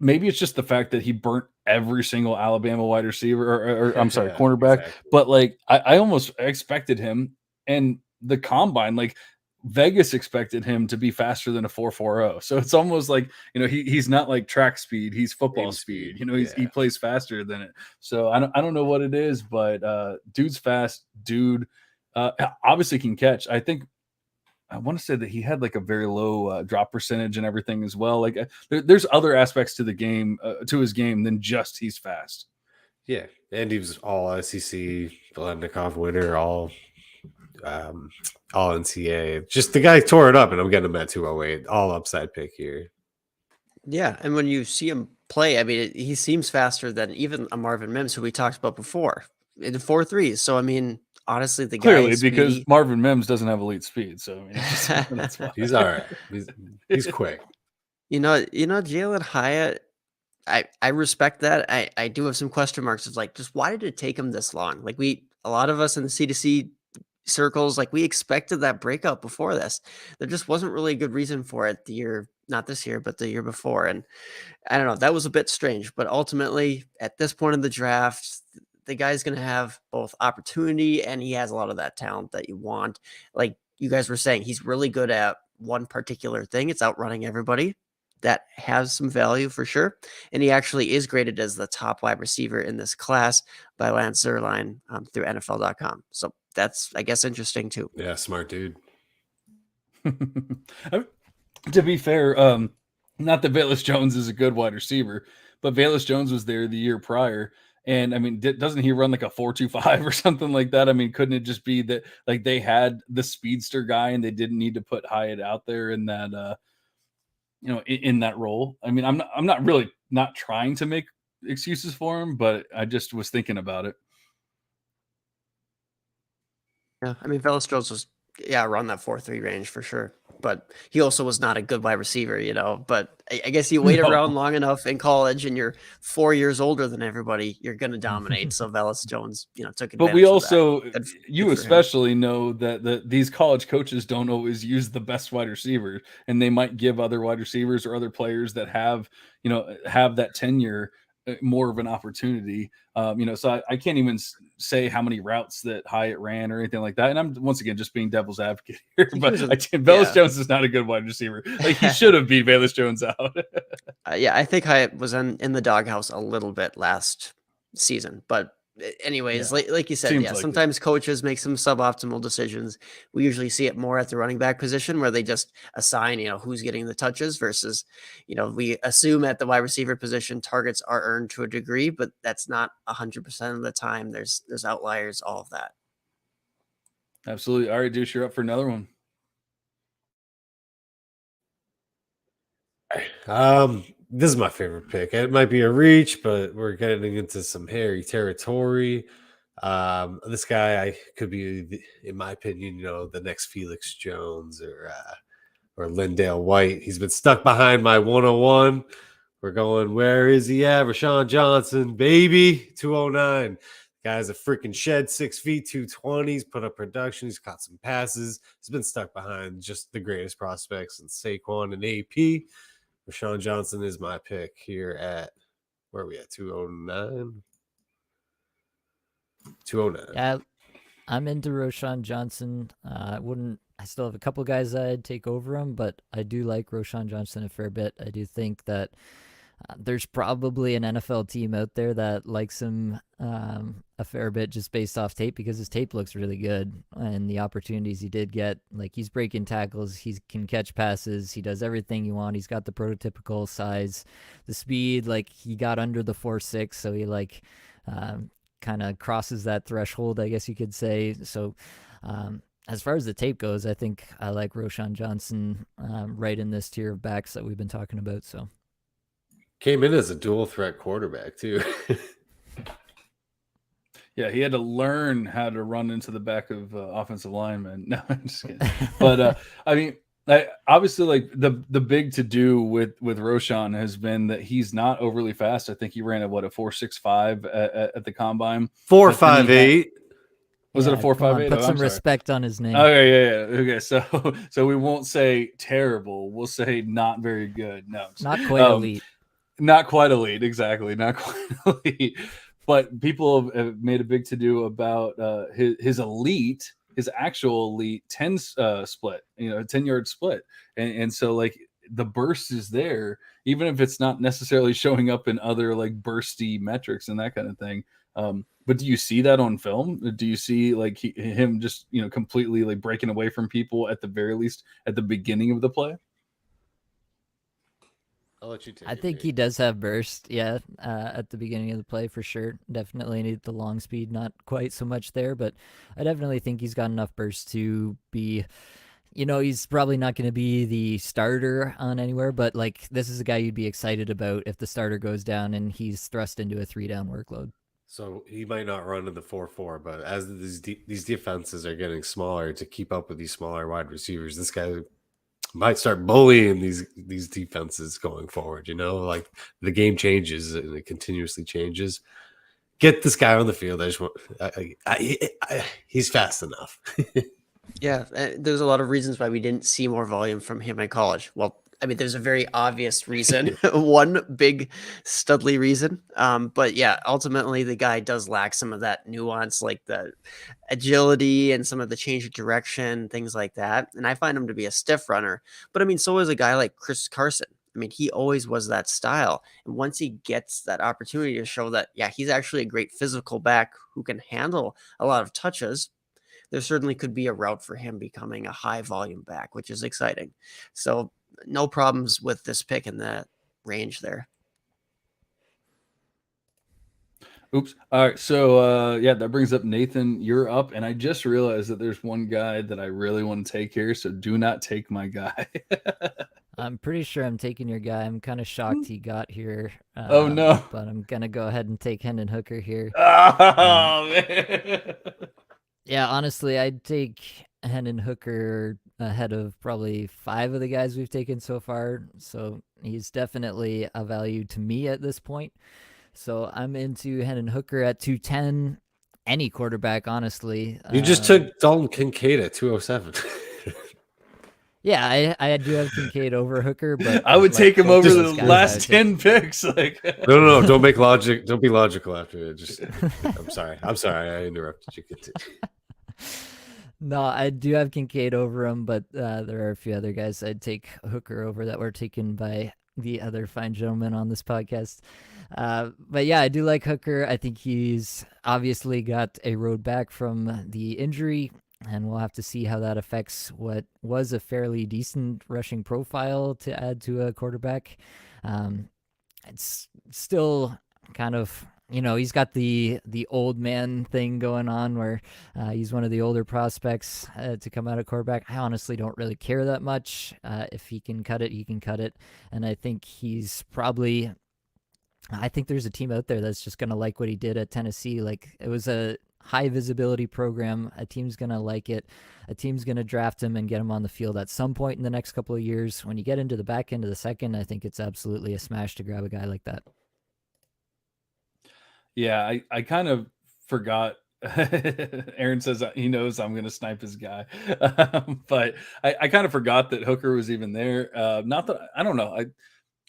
maybe it's just the fact that he burnt every single Alabama wide receiver or I'm sorry, Yeah, cornerback. exactly. But like I almost expected him, and the combine, like Vegas expected him to be faster than a 4.40. So it's almost like, he's not like track speed, he's football Game speed. speed. He Yeah. plays faster than it. So I don't know what it is, but dude's fast, dude obviously can catch. I want to say that he had like a very low drop percentage and everything as well. Like there's other aspects to the game, to his game than just he's fast. Yeah. And he was all SEC, Blendnikov winner, all NCAA. Just the guy tore it up, and I'm getting him at 208. All upside pick here. Yeah, and when you see him play, I mean, he seems faster than even a Marvin Mims, who we talked about before, in 4.3s. So I mean, honestly, the guy Clearly, is because speedy. Marvin Mims doesn't have elite speed. So I mean, it's just, that's why. He's all right. He's quick. Jalen Hyatt, I respect that. I do have some question marks of like, just why did it take him this long? Like a lot of us in the C2C circles, like we expected that breakout before this. There just wasn't really a good reason for it not this year, but the year before. And I don't know, that was a bit strange, but ultimately at this point in the draft, the guy's going to have both opportunity and he has a lot of that talent that you want. Like you guys were saying, he's really good at one particular thing. It's outrunning everybody. That has some value for sure. And he actually is graded as the top wide receiver in this class by Lance Zierlein through NFL.com. So that's, I guess, interesting too. Yeah, smart dude. To be fair, not that Velus Jones is a good wide receiver, but Velus Jones was there the year prior. And I mean, doesn't he run like a 4.25 or something like that? I mean, couldn't it just be that like they had the speedster guy and they didn't need to put Hyatt out there in that, in that role? I mean, I'm not really not trying to make excuses for him, but I just was thinking about it. Yeah, I mean, Velus Jones was, around that 4.3 range for sure. But he also was not a good wide receiver, But I guess you wait around long enough in college and you're 4 years older than everybody, you're going to dominate. So Velus Jones, took advantage But we also, of that. you good for him. especially know that these college coaches don't always use the best wide receiver, and they might give other wide receivers or other players that have that tenure more of an opportunity. So I can't even say how many routes that Hyatt ran or anything like that. And I'm once again just being devil's advocate here, but Velus Jones is not a good wide receiver. Like he should have beat Velus Jones out. I think Hyatt was in the doghouse a little bit last season, but anyways, like you said, Seems like sometimes coaches make some suboptimal decisions. We usually see it more at the running back position where they just assign, who's getting the touches versus, we assume at the wide receiver position targets are earned to a degree, but that's not 100% of the time. There's outliers, all of that. Absolutely. All right, Deuce, you're up for another one. This is my favorite pick. It might be a reach, but we're getting into some hairy territory. This guy could be, in my opinion, the next Felix Jones or Lindale White. He's been stuck behind my 101. We're going, where is he at? Rashawn Johnson, baby, 209. Guy's a freaking shed, 6 feet, 220. He's put up production. He's caught some passes. He's been stuck behind just the greatest prospects in Saquon and AP. Rashawn Johnson is my pick here at, where are we at? 209? 209. Yeah, I'm into Rashawn Johnson. I still have a couple guys I'd take over him, but I do like Rashawn Johnson a fair bit. I do think that there's probably an NFL team out there that likes him a fair bit just based off tape, because his tape looks really good and the opportunities he did get, like he's breaking tackles, he can catch passes, he does everything you want. He's got the prototypical size, the speed, like he got under the 4.6, so he kind of crosses that threshold, I guess you could say. So as far as the tape goes, I think I like Roschon Johnson right in this tier of backs that we've been talking about. So Came in as a dual threat quarterback too. Yeah, he had to learn how to run into the back of offensive linemen. No, I'm just kidding. But I mean, obviously, like the big to do with Roschon has been that he's not overly fast. I think he ran a 4.65 at the combine. 4.58. Was it a 4.58? Put some respect on his name. Okay, yeah. Okay, so we won't say terrible. We'll say not very good. No, not quite elite. Not quite elite, exactly. Not quite elite. But people have made a big to do about his actual elite 10 split, 10-yard split, and so like the burst is there, even if it's not necessarily showing up in other like bursty metrics and that kind of thing. But do you see that on film? Do you see like him just completely like breaking away from people at the very least at the beginning of the play? I'll let you take I it, think Nate. he does have burst, at the beginning of the play for sure. Definitely need the long speed, not quite so much there, but I definitely think he's got enough burst to be, he's probably not going to be the starter on anywhere, but like this is a guy you'd be excited about if the starter goes down and he's thrust into a 3-down workload. So he might not run in the 4.4, but as these defenses are getting smaller to keep up with these smaller wide receivers, this guy might start bullying these defenses going forward. Like the game changes and it continuously changes. Get this guy on the field. He's fast enough. Yeah, there's a lot of reasons why we didn't see more volume from him in college. Well, I mean, there's a very obvious reason, one big studly reason. But yeah, ultimately the guy does lack some of that nuance, like the agility and some of the change of direction, things like that. And I find him to be a stiff runner. But I mean, so is a guy like Chris Carson. I mean, he always was that style. And once he gets that opportunity to show that, yeah, he's actually a great physical back who can handle a lot of touches, there certainly could be a route for him becoming a high volume back, which is exciting. So no problems with this pick in that range there. Oops. All right. So that brings up Nathan. You're up, and I just realized that there's one guy that I really want to take here. So do not take my guy. I'm pretty sure I'm taking your guy. I'm kind of shocked he got here. Oh no! But I'm gonna go ahead and take Hendon Hooker here. Oh man! Yeah, honestly, I'd take Hendon Hooker ahead of probably 5 of the guys we've taken so far. So he's definitely a value to me at this point. So I'm into Hendon Hooker at 210. Any quarterback, honestly. You just took Dalton Kincaid at 207. Yeah, I do have Kincaid over Hooker, but I would take him over the last 10 picks. Like no, don't make logic. Don't be logical after it. Just, I'm sorry. I interrupted you. No, I do have Kincaid over him, but there are a few other guys I'd take Hooker over that were taken by the other fine gentlemen on this podcast. But yeah, I do like Hooker. I think he's obviously got a road back from the injury, and we'll have to see how that affects what was a fairly decent rushing profile to add to a quarterback. It's still kind of, he's got the old man thing going on where he's one of the older prospects to come out of quarterback. I honestly don't really care that much. If he can cut it, he can cut it. And I think I think there's a team out there that's just going to like what he did at Tennessee. Like, it was a high visibility program. A team's going to like it. A team's going to draft him and get him on the field at some point in the next couple of years. When you get into the back end of the second, I think it's absolutely a smash to grab a guy like that. Yeah, I kind of forgot. Aaron says he knows I'm going to snipe his guy. But I kind of forgot that Hooker was even there. Not that, I don't know.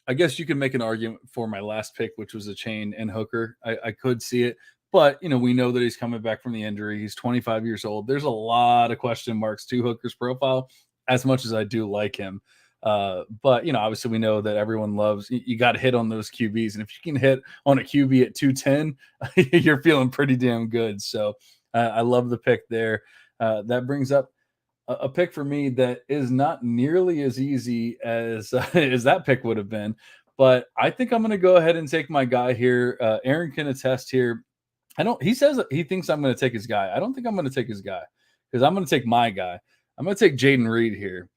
I guess you could make an argument for my last pick, which was a chain and Hooker. I could see it. But, we know that he's coming back from the injury. He's 25 years old. There's a lot of question marks to Hooker's profile, as much as I do like him. But, obviously we know that everyone loves, you got to hit on those QBs. And if you can hit on a QB at 210, you're feeling pretty damn good. So I love the pick there. That brings up a pick for me that is not nearly as easy as that pick would have been. But I think I'm going to go ahead and take my guy here. Aaron can attest here. He says he thinks I'm going to take his guy. I don't think I'm going to take his guy because I'm going to take my guy. I'm going to take Jaden Reed here.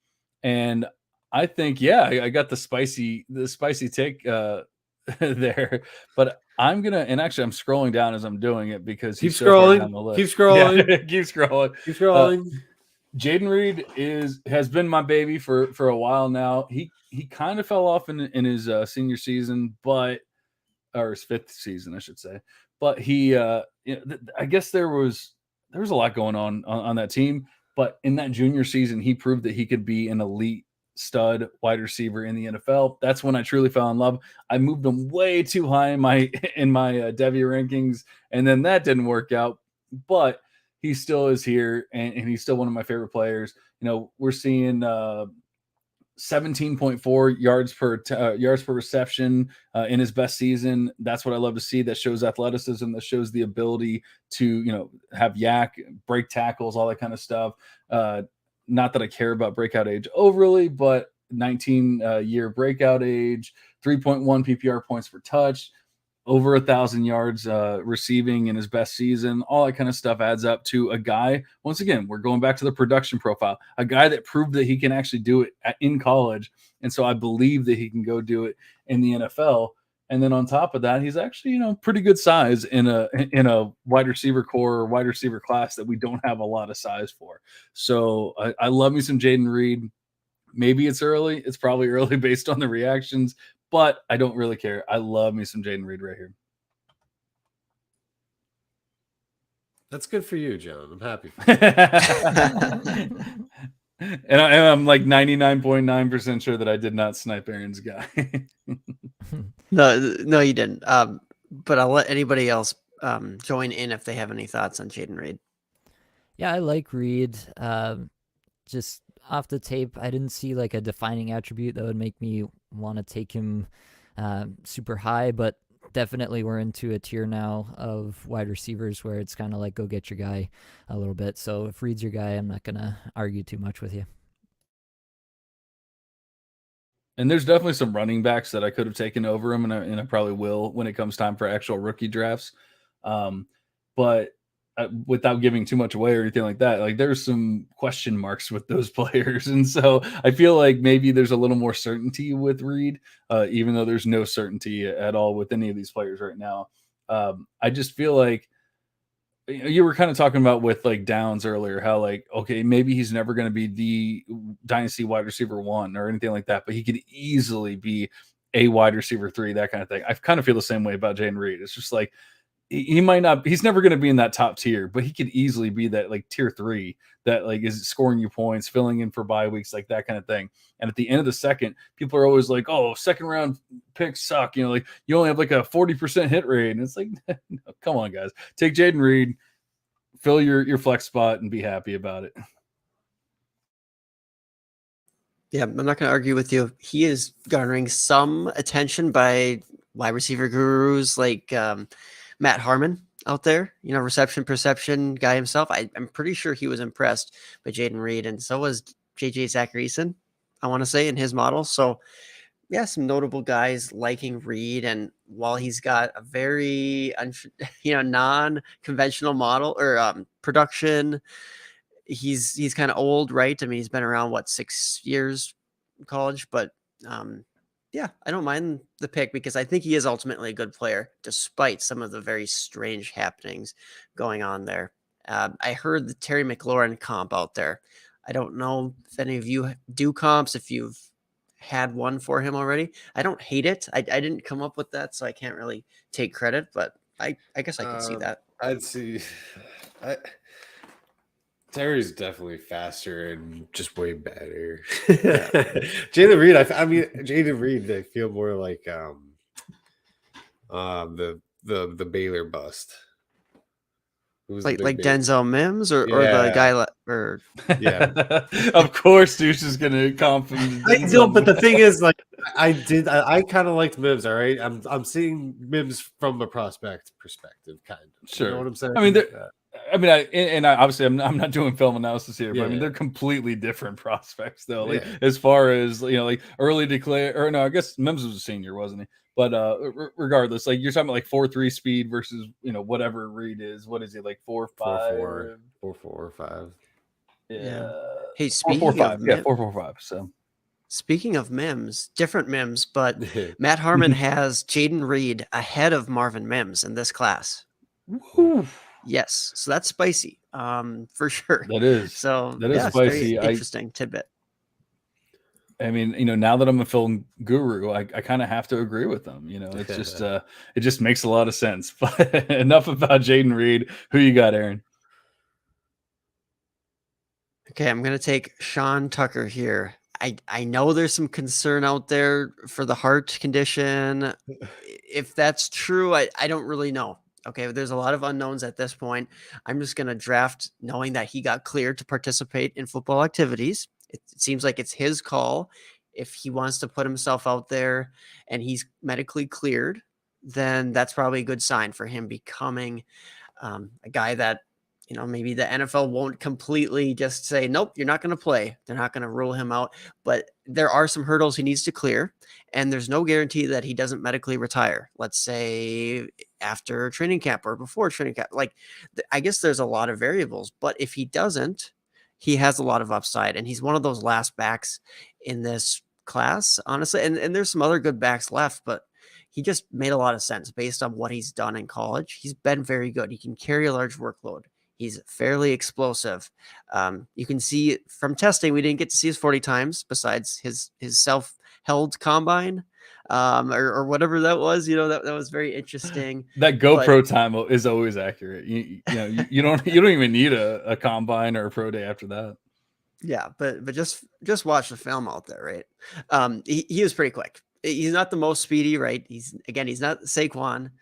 And I think, yeah, I got the spicy take there, but I'm going to, and actually I'm scrolling down as I'm doing it because Keep he's so far down scrolling. the list. Keep scrolling. Yeah, keep scrolling. Keep scrolling. Jaden Reed has been my baby for a while now. He kind of fell off in his senior season, or his fifth season, I should say. But he, I guess there was a lot going on that team. But in that junior season, he proved that he could be an elite stud wide receiver in the NFL. That's when I truly fell in love. I moved him way too high in my Devy rankings, and then that didn't work out. But he still is here, and he's still one of my favorite players. We're seeing 17.4 yards per reception in his best season. That's what I love to see. That shows athleticism. That shows the ability to have yak, break tackles, all that kind of stuff. Not that I care about breakout age overly, but 19-year breakout age, 3.1 PPR points per touch, over 1,000 yards receiving in his best season. All that kind of stuff adds up to a guy. Once again, we're going back to the production profile, a guy that proved that he can actually do it in college. And so I believe that he can go do it in the NFL. And then on top of that, he's actually, pretty good size in a wide receiver core or wide receiver class that we don't have a lot of size for. So I love me some Jaden Reed. Maybe it's early. It's probably early based on the reactions, but I don't really care. I love me some Jaden Reed right here. That's good for you, John. I'm happy for you. And I'm like 99.9% sure that I did not snipe Aaron's guy. No, you didn't. But I'll let anybody else join in if they have any thoughts on Jaden Reed. Yeah, I like Reed. Just off the tape, I didn't see like a defining attribute that would make me want to take him super high, but definitely we're into a tier now of wide receivers where it's kind of like go get your guy a little bit. So if Reed's your guy, I'm not going to argue too much with you. And there's definitely some running backs that I could have taken over him, and I probably will when it comes time for actual rookie drafts. But without giving too much away or anything like that, like there's some question marks with those players. And so I feel like maybe there's a little more certainty with Reed, even though there's no certainty at all with any of these players right now. I just feel like you were kind of talking about with like Downs earlier, how like, okay, maybe he's never going to be the dynasty wide receiver 1 or anything like that, but he could easily be a wide receiver 3, that kind of thing. I kind of feel the same way about Jaden Reed. It's just like, he might not, he's never going to be in that top tier, but he could easily be that like tier 3 that like is scoring you points, filling in for bye weeks, like that kind of thing. And at the end of the second, people are always like, oh, second round picks suck. Like you only have like a 40% hit rate. And it's like, no, come on, guys, take Jaden Reed, fill your flex spot and be happy about it. Yeah, I'm not going to argue with you. He is garnering some attention by wide receiver gurus like Matt Harmon out there, reception perception guy himself. I'm pretty sure he was impressed by Jaden Reed, and so was JJ Zacharyson, I want to say, in his model. So yeah, some notable guys liking Reed, and while he's got a very non-conventional model or production, he's kind of old, right? I mean, he's been around 6 years in college, but yeah, I don't mind the pick because I think he is ultimately a good player, despite some of the very strange happenings going on there. I heard the Terry McLaurin comp out there. I don't know if any of you do comps, if you've had one for him already. I don't hate it. I didn't come up with that, so I can't really take credit, but I guess I could see that. I'd see. Terry's definitely faster and just way better. Jaden Reed, I mean Jaden Reed, I feel more like the Baylor bust. Like Denzel Mims or the guy or yeah. Of course Deuce is gonna compliment. I know, but the thing is, like, I kind of liked Mims. All right, I'm seeing Mims from a prospect perspective, kind of. Sure. You know what I'm saying? I mean, I mean, obviously I'm not doing film analysis here, but I mean, Yeah. they're completely different prospects though. Like Yeah. as far as, like early declare, or no, I guess Mims was a senior, wasn't he? But regardless, like you're talking about like 4.3 speed versus, whatever Reed is. What is he, like 4.5? 4.4, 4.45. Yeah. Yeah. Hey, 4.45. Yeah, 4.45. So speaking of Mims, different Mims, but Matt Harmon has Jaden Reed ahead of Marvin Mims in this class. woo, Yes, so that's spicy, for sure. that is So that is yeah, it's very spicy. interesting tidbit. I mean, now that I'm a film guru, I kind of have to agree with them. It's just it just makes a lot of sense. But enough about Jaden Reed. Who you got, Aaron? Okay, I'm gonna take Sean Tucker here. I know there's some concern out there for the heart condition. If that's true, I don't really know. Okay, there's a lot of unknowns at this point. I'm just gonna draft knowing that he got cleared to participate in football activities. It seems like it's his call. If he wants to put himself out there and he's medically cleared, then that's probably a good sign for him becoming a guy that maybe the NFL won't completely just say, nope, you're not going to play. They're not going to rule him out. But there are some hurdles he needs to clear. And there's no guarantee that he doesn't medically retire. Let's say after training camp or before training camp. Like, I guess there's a lot of variables. But if he doesn't, he has a lot of upside. And he's one of those last backs in this class, honestly. And there's some other good backs left, but he just made a lot of sense based on what he's done in college. He's been very good. He can carry a large workload. He's fairly explosive. You can see from testing, we didn't get to see his 40 times besides his self-held combine or whatever that was. That was very interesting. That GoPro time is always accurate. You don't even need a combine or a pro day after that. Yeah, but just watch the film out there, right? He was pretty quick. He's not the most speedy, right? He's not Saquon,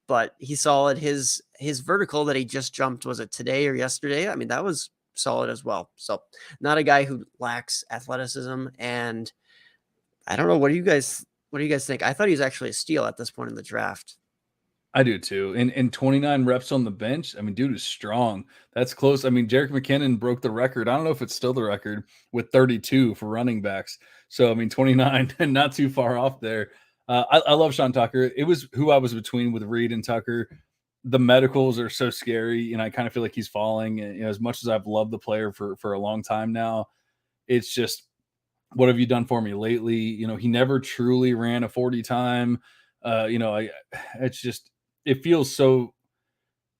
but he's solid. His vertical that he just jumped, was it today or yesterday? I mean, that was solid as well. So not a guy who lacks athleticism. And I don't know, what do you guys think? I thought he was actually a steal at this point in the draft. I do too. And 29 reps on the bench. I mean, dude is strong. That's close. I mean, Jerick McKinnon broke the record. I don't know if it's still the record with 32 for running backs. So, I mean, 29 and not too far off there. I love Sean Tucker. It was who I was between with Reed and Tucker. The medicals are so scary, and I kind of feel like he's falling. And, as much as I've loved the player for a long time now, it's just, what have you done for me lately? He never truly ran a 40 time. It's just, it feels so.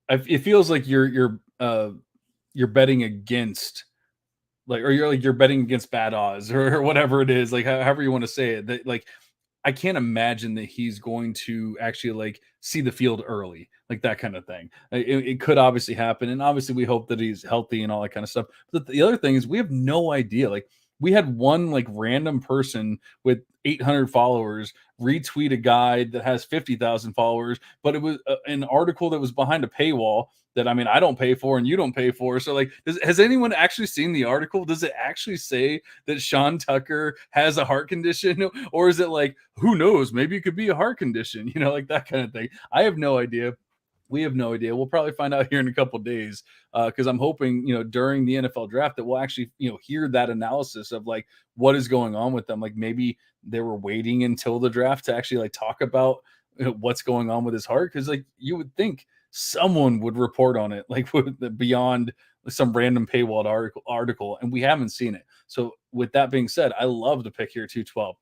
It feels like you're betting against, like, or you're betting against bad odds or whatever it is, like however you want to say it. That, like, I can't imagine that he's going to actually like see the field early, like that kind of thing. It could obviously happen, and obviously we hope that he's healthy and all that kind of stuff. But the other thing is, we have no idea. Like, we had one like random person with 800 followers retweet a guy that has 50,000 followers, but it was an article that was behind a paywall that, I mean, I don't pay for and you don't pay for. So, like, has anyone actually seen the article? Does it actually say that Sean Tucker has a heart condition? Or is it like, who knows? Maybe it could be a heart condition, like that kind of thing. I have no idea. We have no idea. We'll probably find out here in a couple of days, because I'm hoping, during the NFL draft that we'll actually, hear that analysis of like what is going on with them. Like, maybe they were waiting until the draft to actually like talk about what's going on with his heart. Because like you would think someone would report on it, like beyond some random paywalled article, and we haven't seen it. So with that being said, I love the pick here, 212.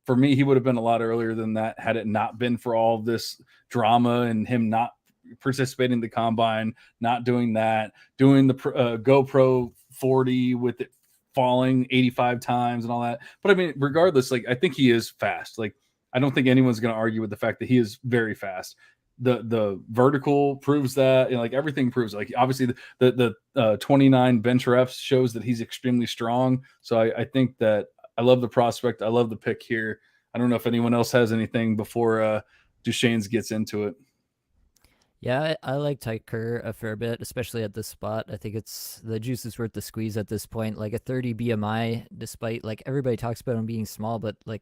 For me, he would have been a lot earlier than that had it not been for all of this drama and him not participating in the combine, not doing that, doing the GoPro 40 with it falling 85 times and all that. But I mean, regardless, like, I think he is fast. Like, I don't think anyone's going to argue with the fact that he is very fast. The vertical proves that, like everything proves it. Like, obviously the 29 bench reps shows that he's extremely strong. So I think that I love the prospect. I love the pick here. I don't know if anyone else has anything before Duchesne's gets into it. Yeah, I like Tucker a fair bit, especially at this spot. I think it's the juice is worth the squeeze at this point. Like a 30 BMI, despite like everybody talks about him being small, but like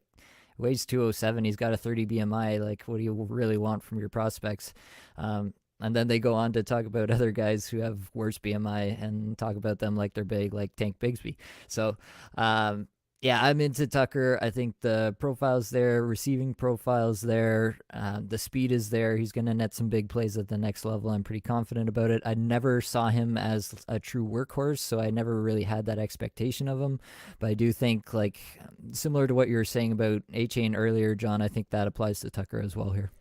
weighs 207. He's got a 30 BMI. Like, what do you really want from your prospects? And then they go on to talk about other guys who have worse BMI and talk about them like they're big, like Tank Bigsby. So, yeah, I'm into Tucker. I think the profile's there, receiving profile's there, the speed is there. He's going to net some big plays at the next level. I'm pretty confident about it. I never saw him as a true workhorse, so I never really had that expectation of him. But I do think, like, similar to what you were saying about A-Chain earlier, John, I think that applies to Tucker as well here.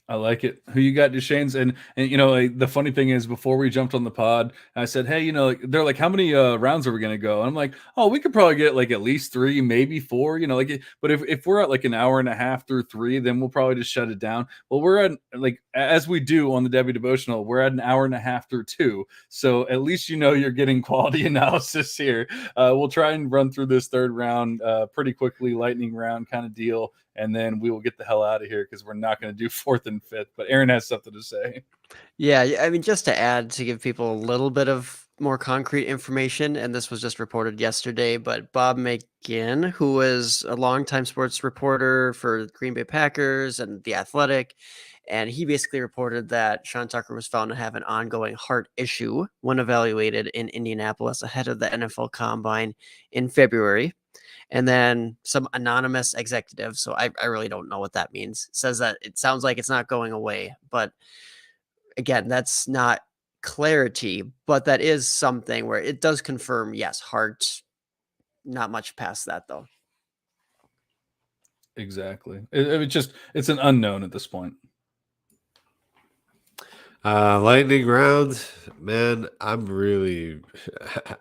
I like it. Who you got, Deshane's? And you know, like, the funny thing is, before we jumped on the pod, I said, hey, you know, like, they're like, how many rounds are we gonna go? And I'm like, oh, we could probably get like at least 3, maybe 4. You know, like, but if we're at like an hour and a half through 3, then we'll probably just shut it down. Well, we're at, like, as we do on the Devy Devotional, we're at an hour and a half through 2. So at least you know you're getting quality analysis here. We'll try and run through this third round pretty quickly, lightning round kind of deal. And then we will get the hell out of here because we're not going to do 4th and 5th. But Aaron has something to say. Yeah, I mean, just to add, to give people a little bit of more concrete information, and this was just reported yesterday, but Bob McGinn, who was a longtime sports reporter for Green Bay Packers and The Athletic, and he basically reported that Sean Tucker was found to have an ongoing heart issue when evaluated in Indianapolis ahead of the NFL Combine in February. And then some anonymous executive, so I really don't know what that means, says that it sounds like it's not going away. But again, that's not clarity, but that is something where it does confirm, yes, heart, not much past that though. Exactly. It's an unknown at this point. Lightning round, man. I'm really,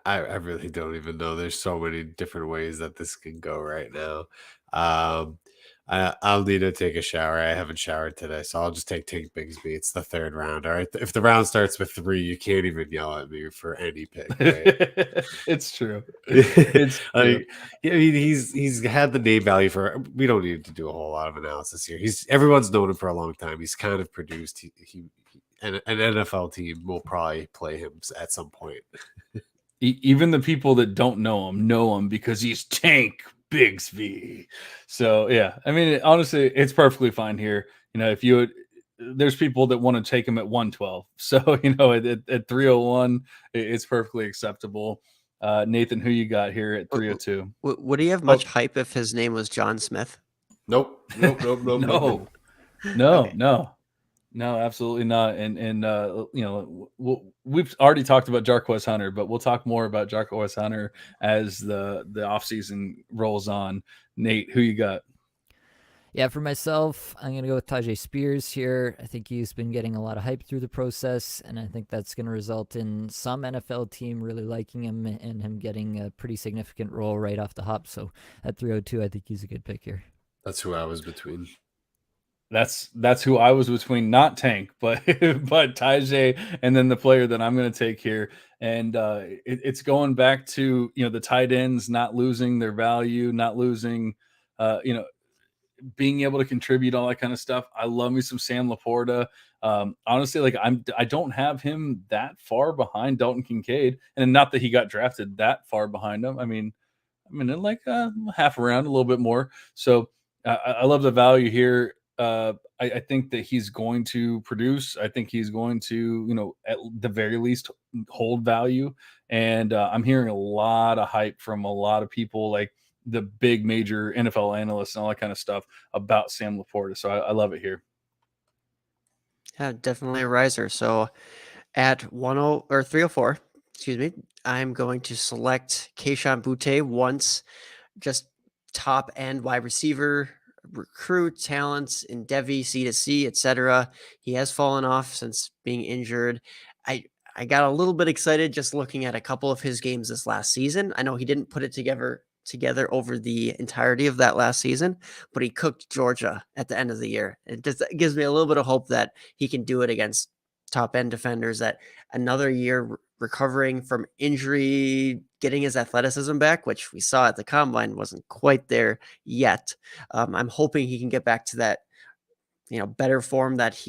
I really don't even know. There's so many different ways that this can go right now. I'll need to take a shower. I haven't showered today, so I'll just take Tank Bigsby. It's the third round. All right. If the round starts with 3, you can't even yell at me for any pick. Right? It's true. It's true. Like, I mean, he's had the name value for. We don't need to do a whole lot of analysis here. Everyone's known him for a long time. He's kind of produced. He an NFL team will probably play him at some point. Even the people that don't know him because he's Tank Bigsby. So yeah, I mean, honestly, it's perfectly fine here. You know, there's people that want to take him at 112. So, you know, at 301, it's perfectly acceptable. Nathan, who you got here at 302? Would he have much hype if his name was John Smith? Nope. No, Okay. No, absolutely not. And you know, we've already talked about Jarquez Hunter, but we'll talk more about Jarquez Hunter as the offseason rolls on. Nate, who you got? Yeah, for myself, I'm going to go with Tajay Spears here. I think he's been getting a lot of hype through the process, and I think that's going to result in some NFL team really liking him and him getting a pretty significant role right off the hop. So at 302, I think he's a good pick here. That's who I was between. That's who I was between, not Tank, but Tajay, and then the player that I'm going to take here. And it's going back to, you know, the tight ends not losing their value, not losing, you know, being able to contribute, all that kind of stuff. I love me some Sam Laporta. Honestly, like I don't have him that far behind Dalton Kincaid, and not that he got drafted that far behind him. I mean, in like half a round, a little bit more. So I love the value here. I think that he's going to produce. I think he's going to, you know, at the very least hold value. And I'm hearing a lot of hype from a lot of people, like the big major NFL analysts and all that kind of stuff about Sam Laporta. So I love it here. Yeah, definitely a riser. So at 304, excuse me, I'm going to select Keyshawn Butte once, just top end wide receiver, recruit talents in Devy, C2C, etc. He has fallen off since being injured. I got a little bit excited just looking at a couple of his games this last season. I know he didn't put it together over the entirety of that last season, but he cooked Georgia at the end of the year. It gives me a little bit of hope that he can do it against top end defenders, that another year recovering from injury, getting his athleticism back, which we saw at the combine wasn't quite there yet. I'm hoping he can get back to that, you know, better form that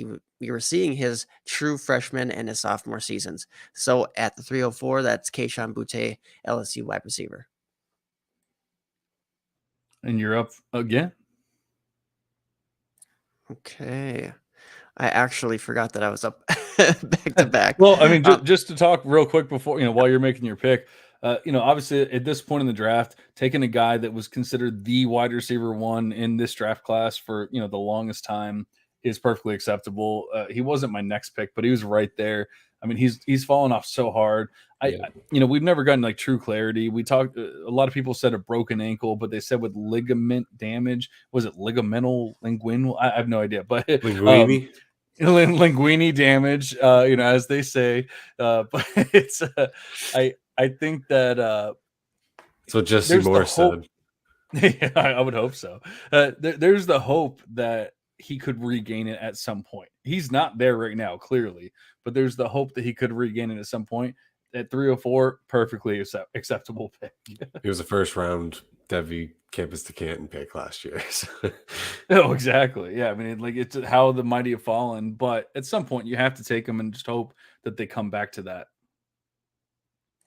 we were seeing his true freshman and his sophomore seasons. So at the 304, that's Keyshawn Butte, LSU wide receiver. And you're up again. Okay. I actually forgot that I was up back to back. Well, I mean, just to talk real quick before, while you're making your pick, obviously at this point in the draft, taking a guy that was considered the wide receiver one in this draft class for, the longest time is perfectly acceptable. He wasn't my next pick, but he was right there. I mean, he's fallen off so hard. We've never gotten like true clarity. We talked, a lot of people said a broken ankle, but they said with ligament damage, was it ligamental linguinal? I have no idea, but Linguini. linguini damage, as they say. But it's, I think that That's what Jesse there's the Moore hope. said. Yeah, I would hope so. There's the hope that he could regain it at some point. He's not there right now, clearly, but there's the hope that he could regain it at some point. At 304, perfectly acceptable pick. He was a first round Devy campus to Canton pick last year. So. Oh, exactly. Yeah, I mean, like it's how the mighty have fallen, but at some point you have to take them and just hope that they come back to that.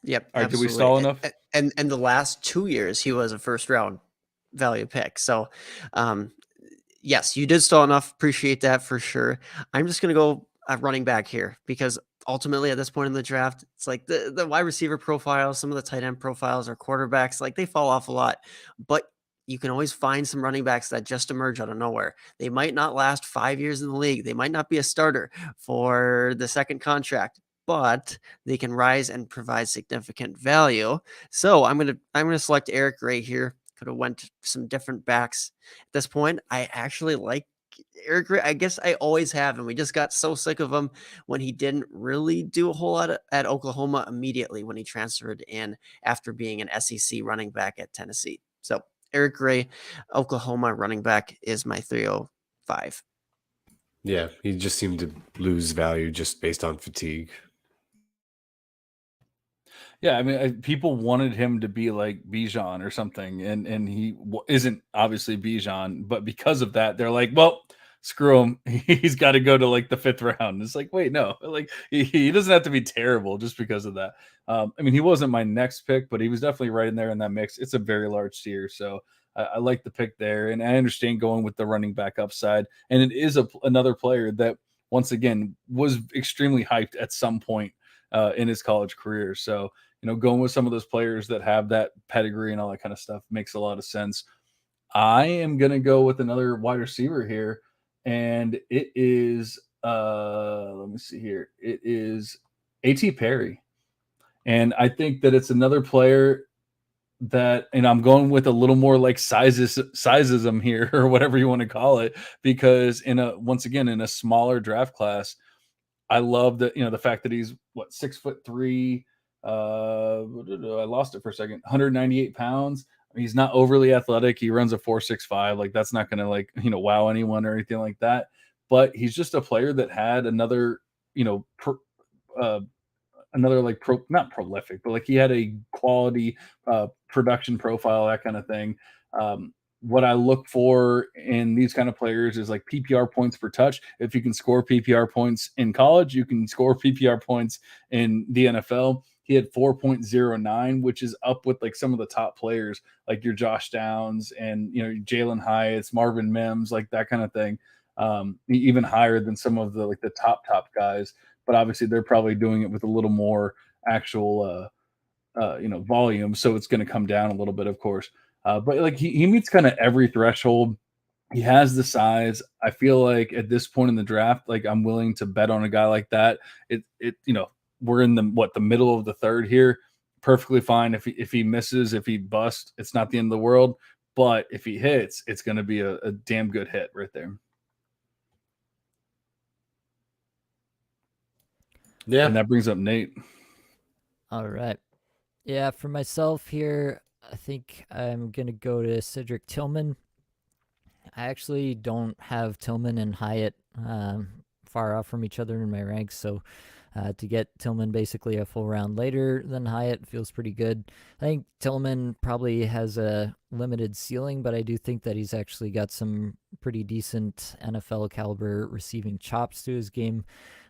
Yep. All right, absolutely. did we stall enough? And the last 2 years he was a first round value pick. So, yes, you did stall enough. Appreciate that for sure. I'm just gonna go running back here because ultimately at this point in the draft, it's like the wide receiver profiles, some of the tight end profiles or quarterbacks, like they fall off a lot, but you can always find some running backs that just emerge out of nowhere. They might not last 5 years in the league. They might not be a starter for the second contract, but they can rise and provide significant value. So I'm gonna select Eric Gray here. Could have went some different backs at this point. I actually like Eric Gray. I guess I always have, and we just got so sick of him when he didn't really do a whole lot at Oklahoma immediately when he transferred in after being an SEC running back at Tennessee. So Eric Gray, Oklahoma running back, is my 305. Yeah, he just seemed to lose value just based on fatigue. Yeah, I mean, people wanted him to be like Bijan or something, and he isn't obviously Bijan, but because of that, they're like, well, screw him. He's got to go to like the 5th round. It's like, wait, no, like he doesn't have to be terrible just because of that. I mean, he wasn't my next pick, but he was definitely right in there in that mix. It's a very large tier, so I like the pick there, and I understand going with the running back upside, and it is another player that once again was extremely hyped at some point in his college career. So going with some of those players that have that pedigree and all that kind of stuff makes a lot of sense. I am going to go with another wide receiver here, and it is, let me see here. It is A.T. Perry. And I think that it's another player that, and I'm going with a little more like sizism here or whatever you want to call it, because once again, in a smaller draft class, I love that, the fact that he's 6'3". I lost it for a second. 198 pounds. He's not overly athletic. He runs a 4.65. Like that's not going to wow anyone or anything like that. But he's just a player that had another, another like not prolific, but like he had a quality production profile, that kind of thing. What I look for in these kind of players is like PPR points per touch. If you can score PPR points in college, you can score PPR points in the NFL. He had 4.09, which is up with like some of the top players, like your Josh Downs and Jalen Hyatt's, Marvin Mims, like that kind of thing. Even higher than some of the like the top guys. But obviously, they're probably doing it with a little more actual volume, so it's going to come down a little bit, of course. But like he meets kind of every threshold. He has the size. I feel like at this point in the draft, like I'm willing to bet on a guy like that. We're in the middle of the third here. Perfectly fine if he misses, if he busts, it's not the end of the world. But if he hits, it's going to be a damn good hit right there. Yeah, and that brings up Nate. All right. Yeah, for myself here, I think I'm going to go to Cedric Tillman. I actually don't have Tillman and Hyatt far off from each other in my ranks, so to get Tillman basically a full round later than Hyatt feels pretty good. I think Tillman probably has a limited ceiling, but I do think that he's actually got some pretty decent NFL caliber receiving chops to his game.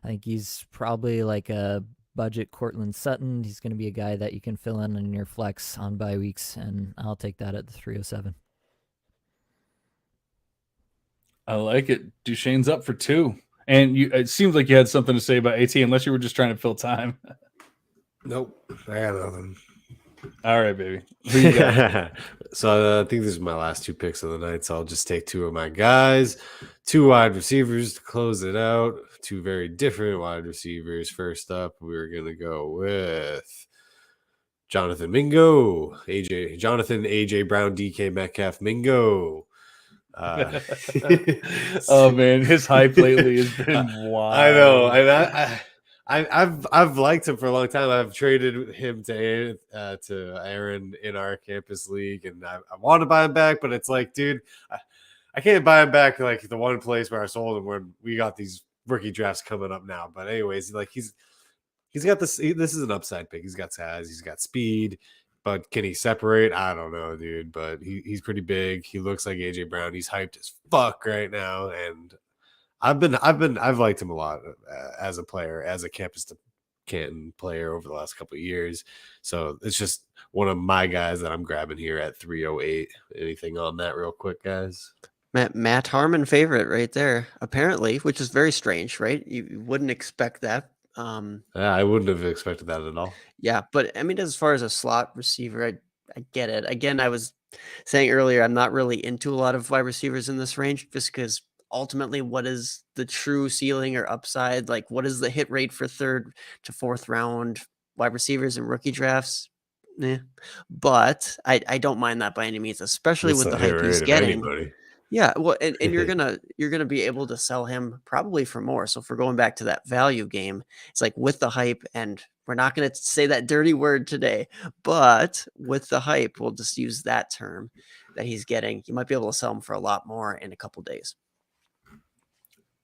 I think he's probably like a budget Cortland Sutton. He's going to be a guy that you can fill in your flex on bye weeks, and I'll take that at the 307. I like it. Duchesne's up for 2. And it seems like you had something to say about AT, unless you were just trying to fill time. Nope, I got nothing. All right, baby. Who you got? So I think this is my last 2 picks of the night. So I'll just take 2 of my guys, 2 wide receivers to close it out. 2 very different wide receivers. First up, we're gonna go with Jonathan Mingo, Jonathan AJ Brown, DK Metcalf Mingo. Oh man, his hype lately has been wild. I know, and I've liked him for a long time. I've traded him to Aaron in our campus league, and I want to buy him back, but it's like, dude, I can't buy him back like the one place where I sold him when we got these rookie drafts coming up now. But anyways, like he's got this. This is an upside pick. He's got size. He's got speed. But can he separate? I don't know, dude. But he's pretty big. He looks like AJ Brown. He's hyped as fuck right now, and I've liked him a lot as a player, as a campus to Canton player over the last couple of years. So it's just one of my guys that I'm grabbing here at 308. Anything on that, real quick, guys? Matt Harmon favorite right there, apparently, which is very strange, right? You wouldn't expect that. I wouldn't have expected that at all. Yeah, but I mean, as far as a slot receiver, I get it. Again, I was saying earlier, I'm not really into a lot of wide receivers in this range, just because ultimately, what is the true ceiling or upside? Like, what is the hit rate for 3rd to 4th round wide receivers in rookie drafts? But I don't mind that by any means, especially It's with the the hit hype he's rate of getting. anybody. Yeah, well, and you're gonna be able to sell him probably for more. So if we're going back to that value game, it's like with the hype, and we're not gonna say that dirty word today, but with the hype, we'll just use that term that he's getting. You might be able to sell him for a lot more in a couple days.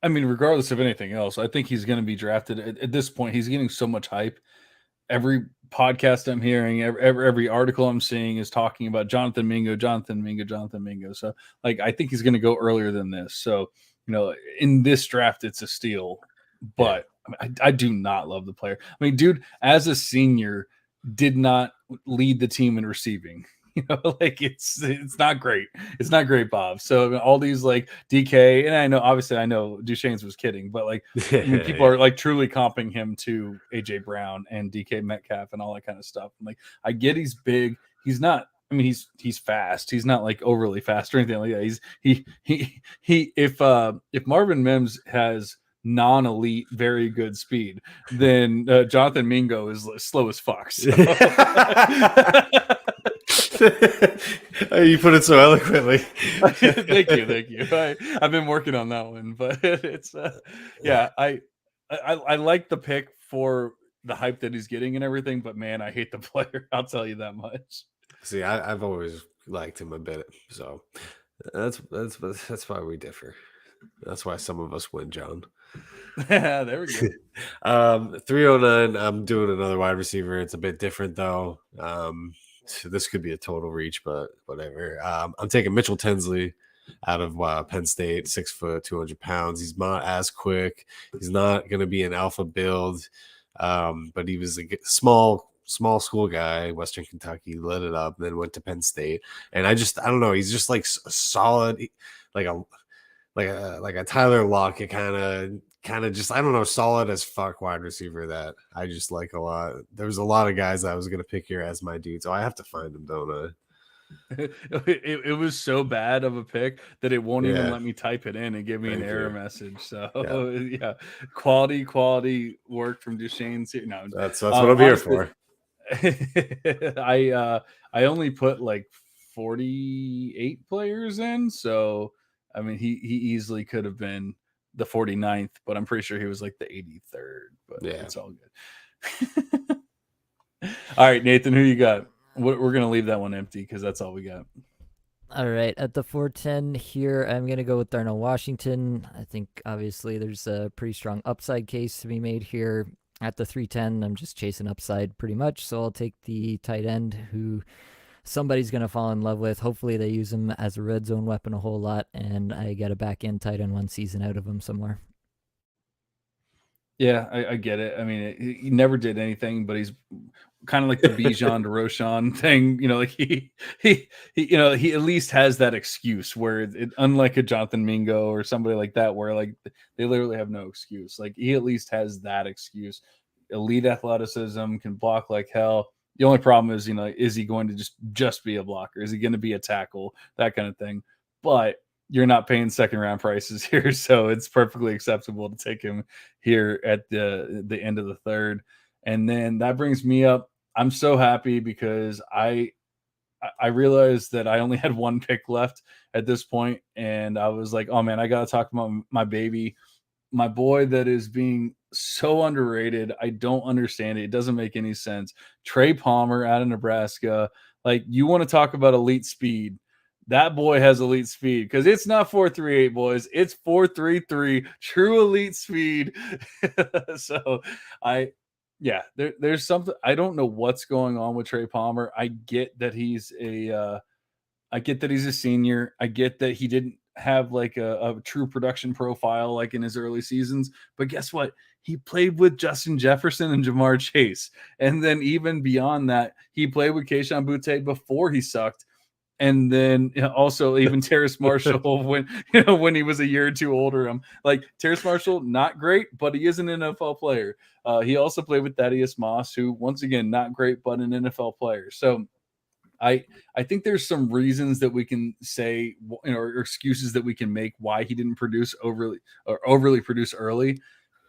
I mean, regardless of anything else, I think he's going to be drafted. At this point, he's getting so much hype. Every podcast I'm hearing, every article I'm seeing is talking about Jonathan Mingo, Jonathan Mingo, Jonathan Mingo. So, like, I think he's going to go earlier than this. So, in this draft, it's a steal. But I do not love the player. I mean, dude, as a senior, did not lead the team in receiving. Like it's not great. It's not great, Bob. So all these like DK, and I know Duchesne's was kidding, but like I mean, people are like truly comping him to AJ Brown and DK Metcalf and all that kind of stuff. And like I get he's big. He's not. I mean, he's fast. He's not like overly fast or anything like that. If Marvin Mims has non-elite, very good speed, then Jonathan Mingo is slow as fuck. So. You put it so eloquently. Thank you. I've been working on that one, but it's I like the pick for the hype that he's getting and everything, but man, I hate the player. I'll tell you that much. See, I've always liked him a bit, so that's why we differ. That's why some of us win, John. There we go. 309. I'm doing another wide receiver. It's a bit different though. So this could be a total reach, but whatever. I'm taking Mitchell Tinsley out of Penn State, 6 foot, 200 pounds. He's not as quick. He's not going to be an alpha build, but he was a small school guy, Western Kentucky, lit it up, then went to Penn State. And I don't know. He's just like solid, like a Tyler Lockett kind of just, I don't know, solid as fuck wide receiver that I just like a lot. There's a lot of guys I was going to pick here as my dude, so I have to find them, don't I? It was so bad of a pick that it won't even let me type it in and give me an error message. So yeah, quality work from Duchesne's here. No, that's what I'm here for. I only put like 48 players in, so I mean he easily could have been the 49th, but I'm pretty sure he was like the 83rd. But it's all good. All right, Nathan, who you got? We're gonna leave that one empty because that's all we got. All right, at the 410 here, I'm gonna go with Darnell Washington. I think obviously there's a pretty strong upside case to be made here. At the 310, I'm just chasing upside pretty much, so I'll take the tight end who somebody's going to fall in love with. Hopefully they use him as a red zone weapon a whole lot, and I get a back end tight end one season out of him somewhere. Yeah, I get it. I mean, he never did anything, but he's kind of like the Bijan to Roshan thing. Like he at least has that excuse where unlike a Jonathan Mingo or somebody like that, where like they literally have no excuse. Like he at least has that excuse. Elite athleticism, can block like hell. The only problem is, is he going to just be a blocker? Is he going to be a tackle? That kind of thing. But you're not paying second round prices here, so it's perfectly acceptable to take him here at the end of the third. And then that brings me up. I'm so happy because I realized that I only had one pick left at this point, and I was like, oh man, I gotta talk about my baby, my boy that is being so underrated. I don't understand it. It doesn't make any sense. Trey Palmer out of Nebraska. Like, you want to talk about elite speed. That boy has elite speed because it's not 4.38, boys. It's 4.33, true elite speed. So there's something. I don't know what's going on with Trey Palmer. I get that he's a senior. I get that he didn't have like a true production profile like in his early seasons. But guess what? He played with Justin Jefferson and Jamar Chase. And then even beyond that, he played with Kayshon Boutte before he sucked. And then also even Terrace Marshall when he was a year or two older. I'm like, Terrace Marshall, not great, but he is an NFL player. He also played with Thaddeus Moss, who once again, not great, but an NFL player. So I think there's some reasons that we can say, or excuses that we can make why he didn't overly produce early,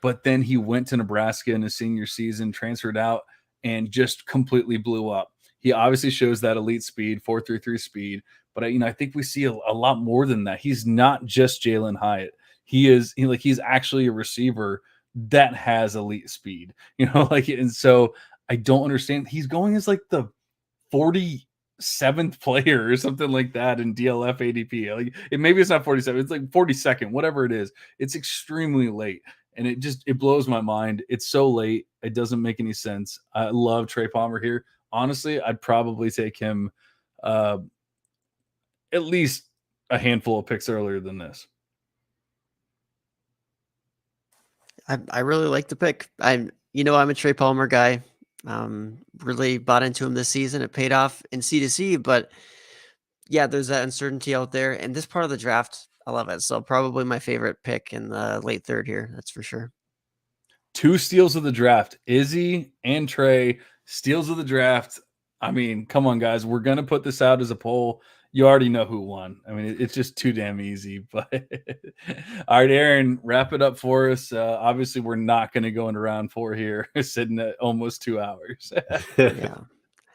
but then he went to Nebraska in his senior season, transferred out, and just completely blew up. He obviously shows that elite speed, 4.33 speed, but I think we see a lot more than that. He's not just Jalen Hyatt. He's actually a receiver that has elite speed, and so I don't understand. He's going as like the 47th player or something like that in DLF ADP. Like maybe it's not 47, it's like 42nd, whatever it is. It's extremely late. And it blows my mind. It's so late. It doesn't make any sense. I love Trey Palmer here. Honestly, I'd probably take him at least a handful of picks earlier than this. I really like the pick. I'm a Trey Palmer guy. Really bought into him this season. It paid off in C2C, but yeah, there's that uncertainty out there. And this part of the draft, I love it. So probably my favorite pick in the late third here. That's for sure. 2 steals of the draft. Izzy and Trey, steals of the draft. I mean, come on, guys. We're going to put this out as a poll. You already know who won. I mean, it's just too damn easy. But all right, Aaron, wrap it up for us. Obviously, we're not going to go into round 4 here, sitting at almost 2 hours. Yeah.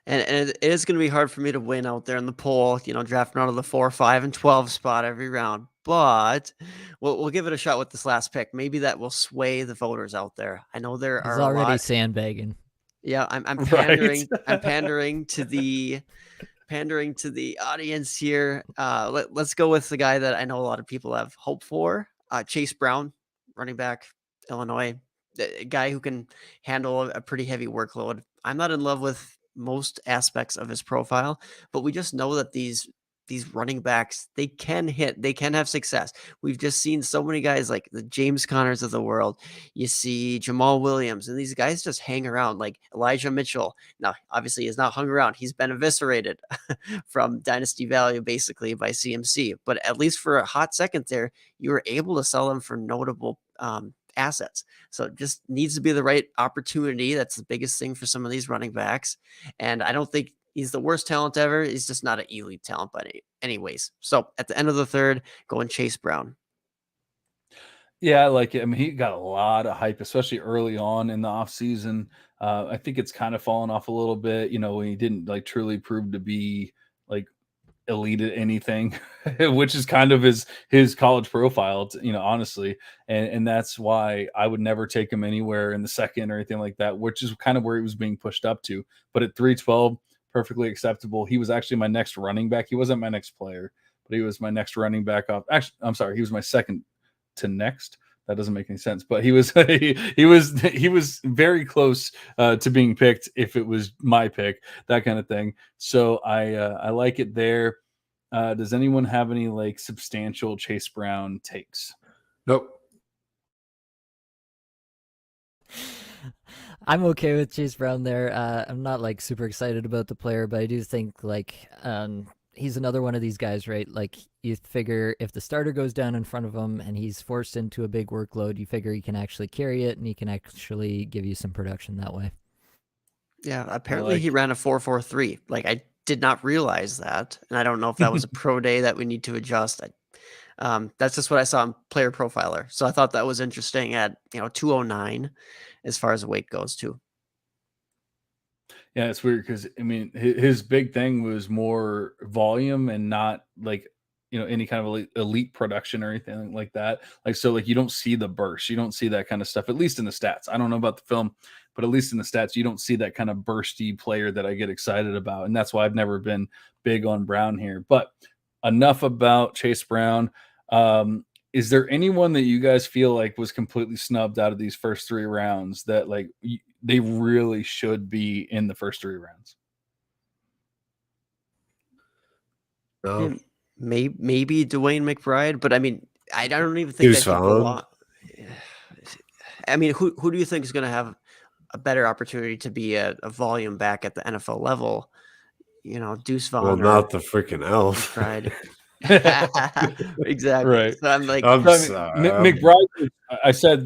And it is going to be hard for me to win out there in the poll, drafting out of the 4, 5, and 12 spot every round. But we'll give it a shot with this last pick. Maybe that will sway the voters out there. I know there He's are already a lot. sandbagging. Yeah, I'm pandering. Right. I'm pandering to the audience here. Let's go with the guy that I know a lot of people have hope for. Chase Brown, running back, Illinois, a guy who can handle a pretty heavy workload. I'm not in love with most aspects of his profile, but we just know that these running backs, they can hit, they can have success. We've just seen so many guys like the James Connors of the world. You see Jamal Williams, and these guys just hang around, like Elijah Mitchell. Now, obviously, he's not hung around. He's been eviscerated from dynasty value basically by CMC. But at least for a hot second there, you were able to sell him for notable assets. So it just needs to be the right opportunity. That's the biggest thing for some of these running backs. And I don't think he's the worst talent ever. He's just not an elite talent, but anyways. So at the end of the third, going Chase Brown. Yeah, I like it. I mean, he got a lot of hype, especially early on in the offseason. I think it's kind of fallen off a little bit, when he didn't like truly prove to be like elite at anything, which is kind of his college profile, honestly. And that's why I would never take him anywhere in the second or anything like that, which is kind of where he was being pushed up to. But at 312, perfectly acceptable. He was actually my next running back. He wasn't my next player, but he was my next running back off. Actually, I'm sorry, he was my second to next. That doesn't make any sense, but he was he was very close to being picked if it was my pick, that kind of thing. So I like it there. Does anyone have any like substantial Chase Brown takes? Nope. I'm okay with Chase Brown there. I'm not like super excited about the player, but I do think like he's another one of these guys, right? Like you figure if the starter goes down in front of him and he's forced into a big workload, you figure he can actually carry it and he can actually give you some production that way. Yeah, apparently he ran a 4.43. Like I did not realize that, and I don't know if that was a pro day that we need to adjust. That's just what I saw on Player Profiler, so I thought that was interesting at 209 as far as weight goes too. Yeah, it's weird because I mean his big thing was more volume and not like any kind of elite production or anything like that. Like so, like you don't see the burst, you don't see that kind of stuff. At least in the stats, I don't know about the film, but at least in the stats, you don't see that kind of bursty player that I get excited about, and that's why I've never been big on Brown here. But enough about Chase Brown. Is there anyone that you guys feel like was completely snubbed out of these first 3 rounds that like they really should be in the first 3 rounds? No, Maybe Dwayne McBride, but I mean, I don't even think Deuce that he Vaughn. belongs. I mean, who do you think is going to have a better opportunity to be a volume back at the NFL level? Deuce Vaughn Well, or not the freaking elf. McBride. Exactly. Right. So I'm like, I'm So, I mean, sorry. McBride, I said,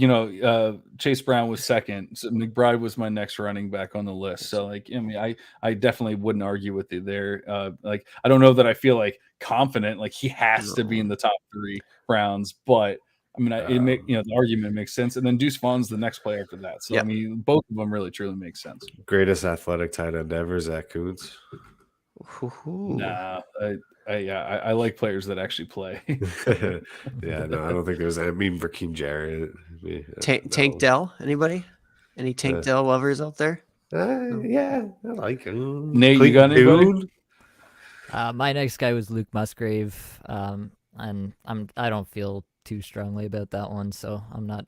Chase Brown was second. So McBride was my next running back on the list. So, like, I mean, I definitely wouldn't argue with you there. Like, I don't know that I feel like confident, like he has to be in the top 3 rounds, but I mean, the argument makes sense. And then Deuce Vaughn's the next player after that. So, Yep. I mean, both of them really truly make sense. Greatest athletic tight end ever, Zach Kuntz. Nah, I like players that actually play. Yeah, no, I don't think there's. I mean, Raheem Jarrett. Tank Dell. Anybody? Any Tank Dell lovers out there? Yeah, I like him. Nate, you got anybody? Boone? My next guy was Luke Musgrave, and I don't feel too strongly about that one, so I'm not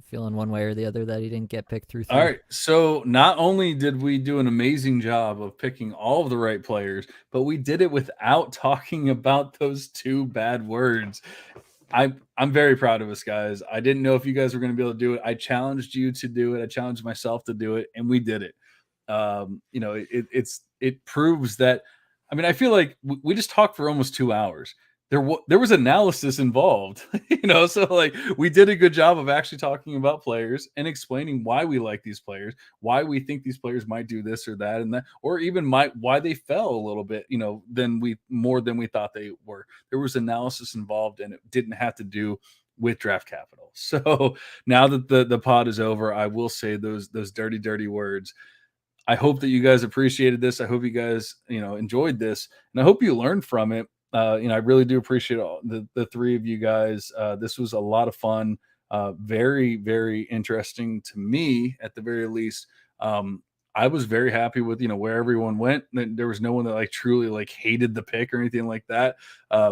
feeling one way or the other that he didn't get picked through 3. All right. So not only did we do an amazing job of picking all of the right players, but we did it without talking about those 2 bad words. I'm very proud of us, guys. I didn't know if you guys were going to be able to do it. I challenged you to do it. I challenged myself to do it, and we did it. It proves that. I mean, I feel like we just talked for almost 2 hours. There was analysis involved, so like we did a good job of actually talking about players and explaining why we like these players, why we think these players might do this or that and that, or even why they fell a little bit, more than we thought they were. There was analysis involved, and it didn't have to do with draft capital. So now that the pod is over, I will say those dirty words. I hope that you guys appreciated this. I hope you guys, enjoyed this, and I hope you learned from it. I really do appreciate all the 3 of you guys. This was a lot of fun. Very, very interesting to me, at the very least. I was very happy with where everyone went. There was no one that like truly like hated the pick or anything like that,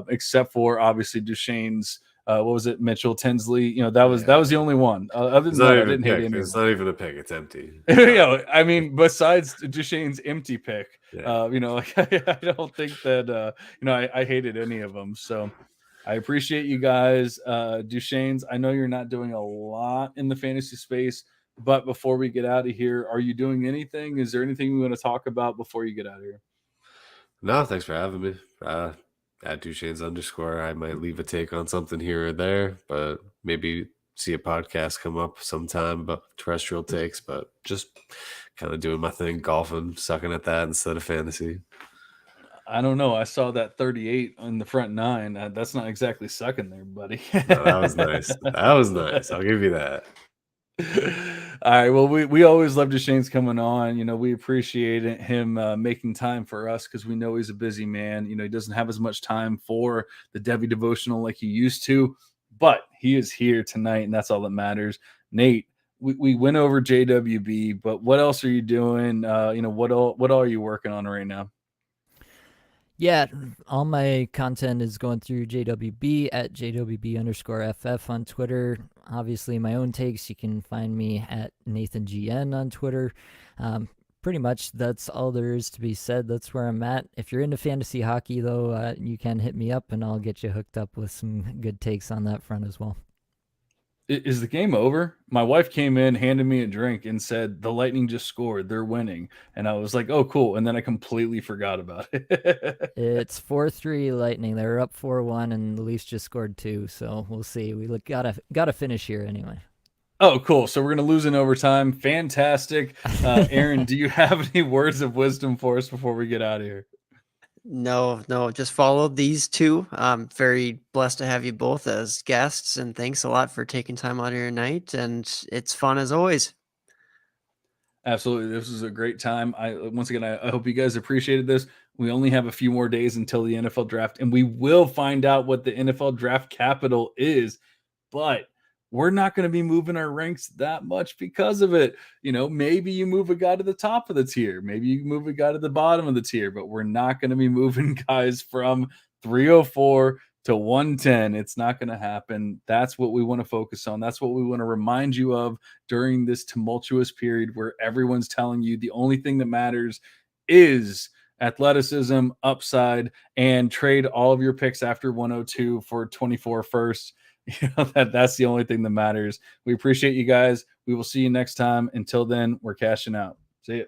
except for obviously Duchesne's. What was it, Mitchell Tinsley? That was the only one. Other than that, I didn't hate any. It's not even a pick; it's empty. I mean, besides Duchesne's empty pick, Yeah. like I don't think that I hated any of them. So I appreciate you guys. Duchesne's, I know you're not doing a lot in the fantasy space, but before we get out of here, are you doing anything? Is there anything we want to talk about before you get out of here? No, thanks for having me. At Duchesne's _ I might leave a take on something here or there, but maybe see a podcast come up sometime about terrestrial takes, but just kind of doing my thing, golfing, sucking at that instead of fantasy. I don't know. I saw that 38 on the front 9. That's not exactly sucking there, buddy. No, that was nice. That was nice. I'll give you that. All right. Well, we always love Duchesne's coming on. We appreciate him making time for us because we know he's a busy man. He doesn't have as much time for the Devy Devotional like he used to, but he is here tonight, and that's all that matters. Nate, we went over JWB, but what else are you doing? What all are you working on right now? Yeah, all my content is going through JWB at JWB_FF on Twitter. Obviously, my own takes, you can find me at NathanGN on Twitter. Pretty much that's all there is to be said. That's where I'm at. If you're into fantasy hockey, though, you can hit me up and I'll get you hooked up with some good takes on that front as well. Is the game over? My wife came in, handed me a drink, and said, "The Lightning just scored. They're winning." And I was like, "Oh, cool." And then I completely forgot about it. It's 4-3 Lightning. They were up 4-1, and the Leafs just scored 2. So we'll see. We gotta finish here anyway. Oh, cool. So we're gonna lose in overtime. Fantastic. Aaron, do you have any words of wisdom for us before we get out of here? No, just follow these two. I'm very blessed to have you both as guests, and thanks a lot for taking time out of your night. And it's fun as always. Absolutely. This was a great time. Once again, I hope you guys appreciated this. We only have a few more days until the NFL draft, and we will find out what the NFL draft capital is, but we're not going to be moving our ranks that much because of it. Maybe you move a guy to the top of the tier, maybe you move a guy to the bottom of the tier, but we're not going to be moving guys from 304 to 110. It's not going to happen. That's what we want to focus on. That's what we want to remind you of during this tumultuous period where everyone's telling you the only thing that matters is athleticism, upside, and trade all of your picks after 102 for 24 first. That's the only thing that matters. We appreciate you guys. We will see you next time. Until then, we're cashing out. See you.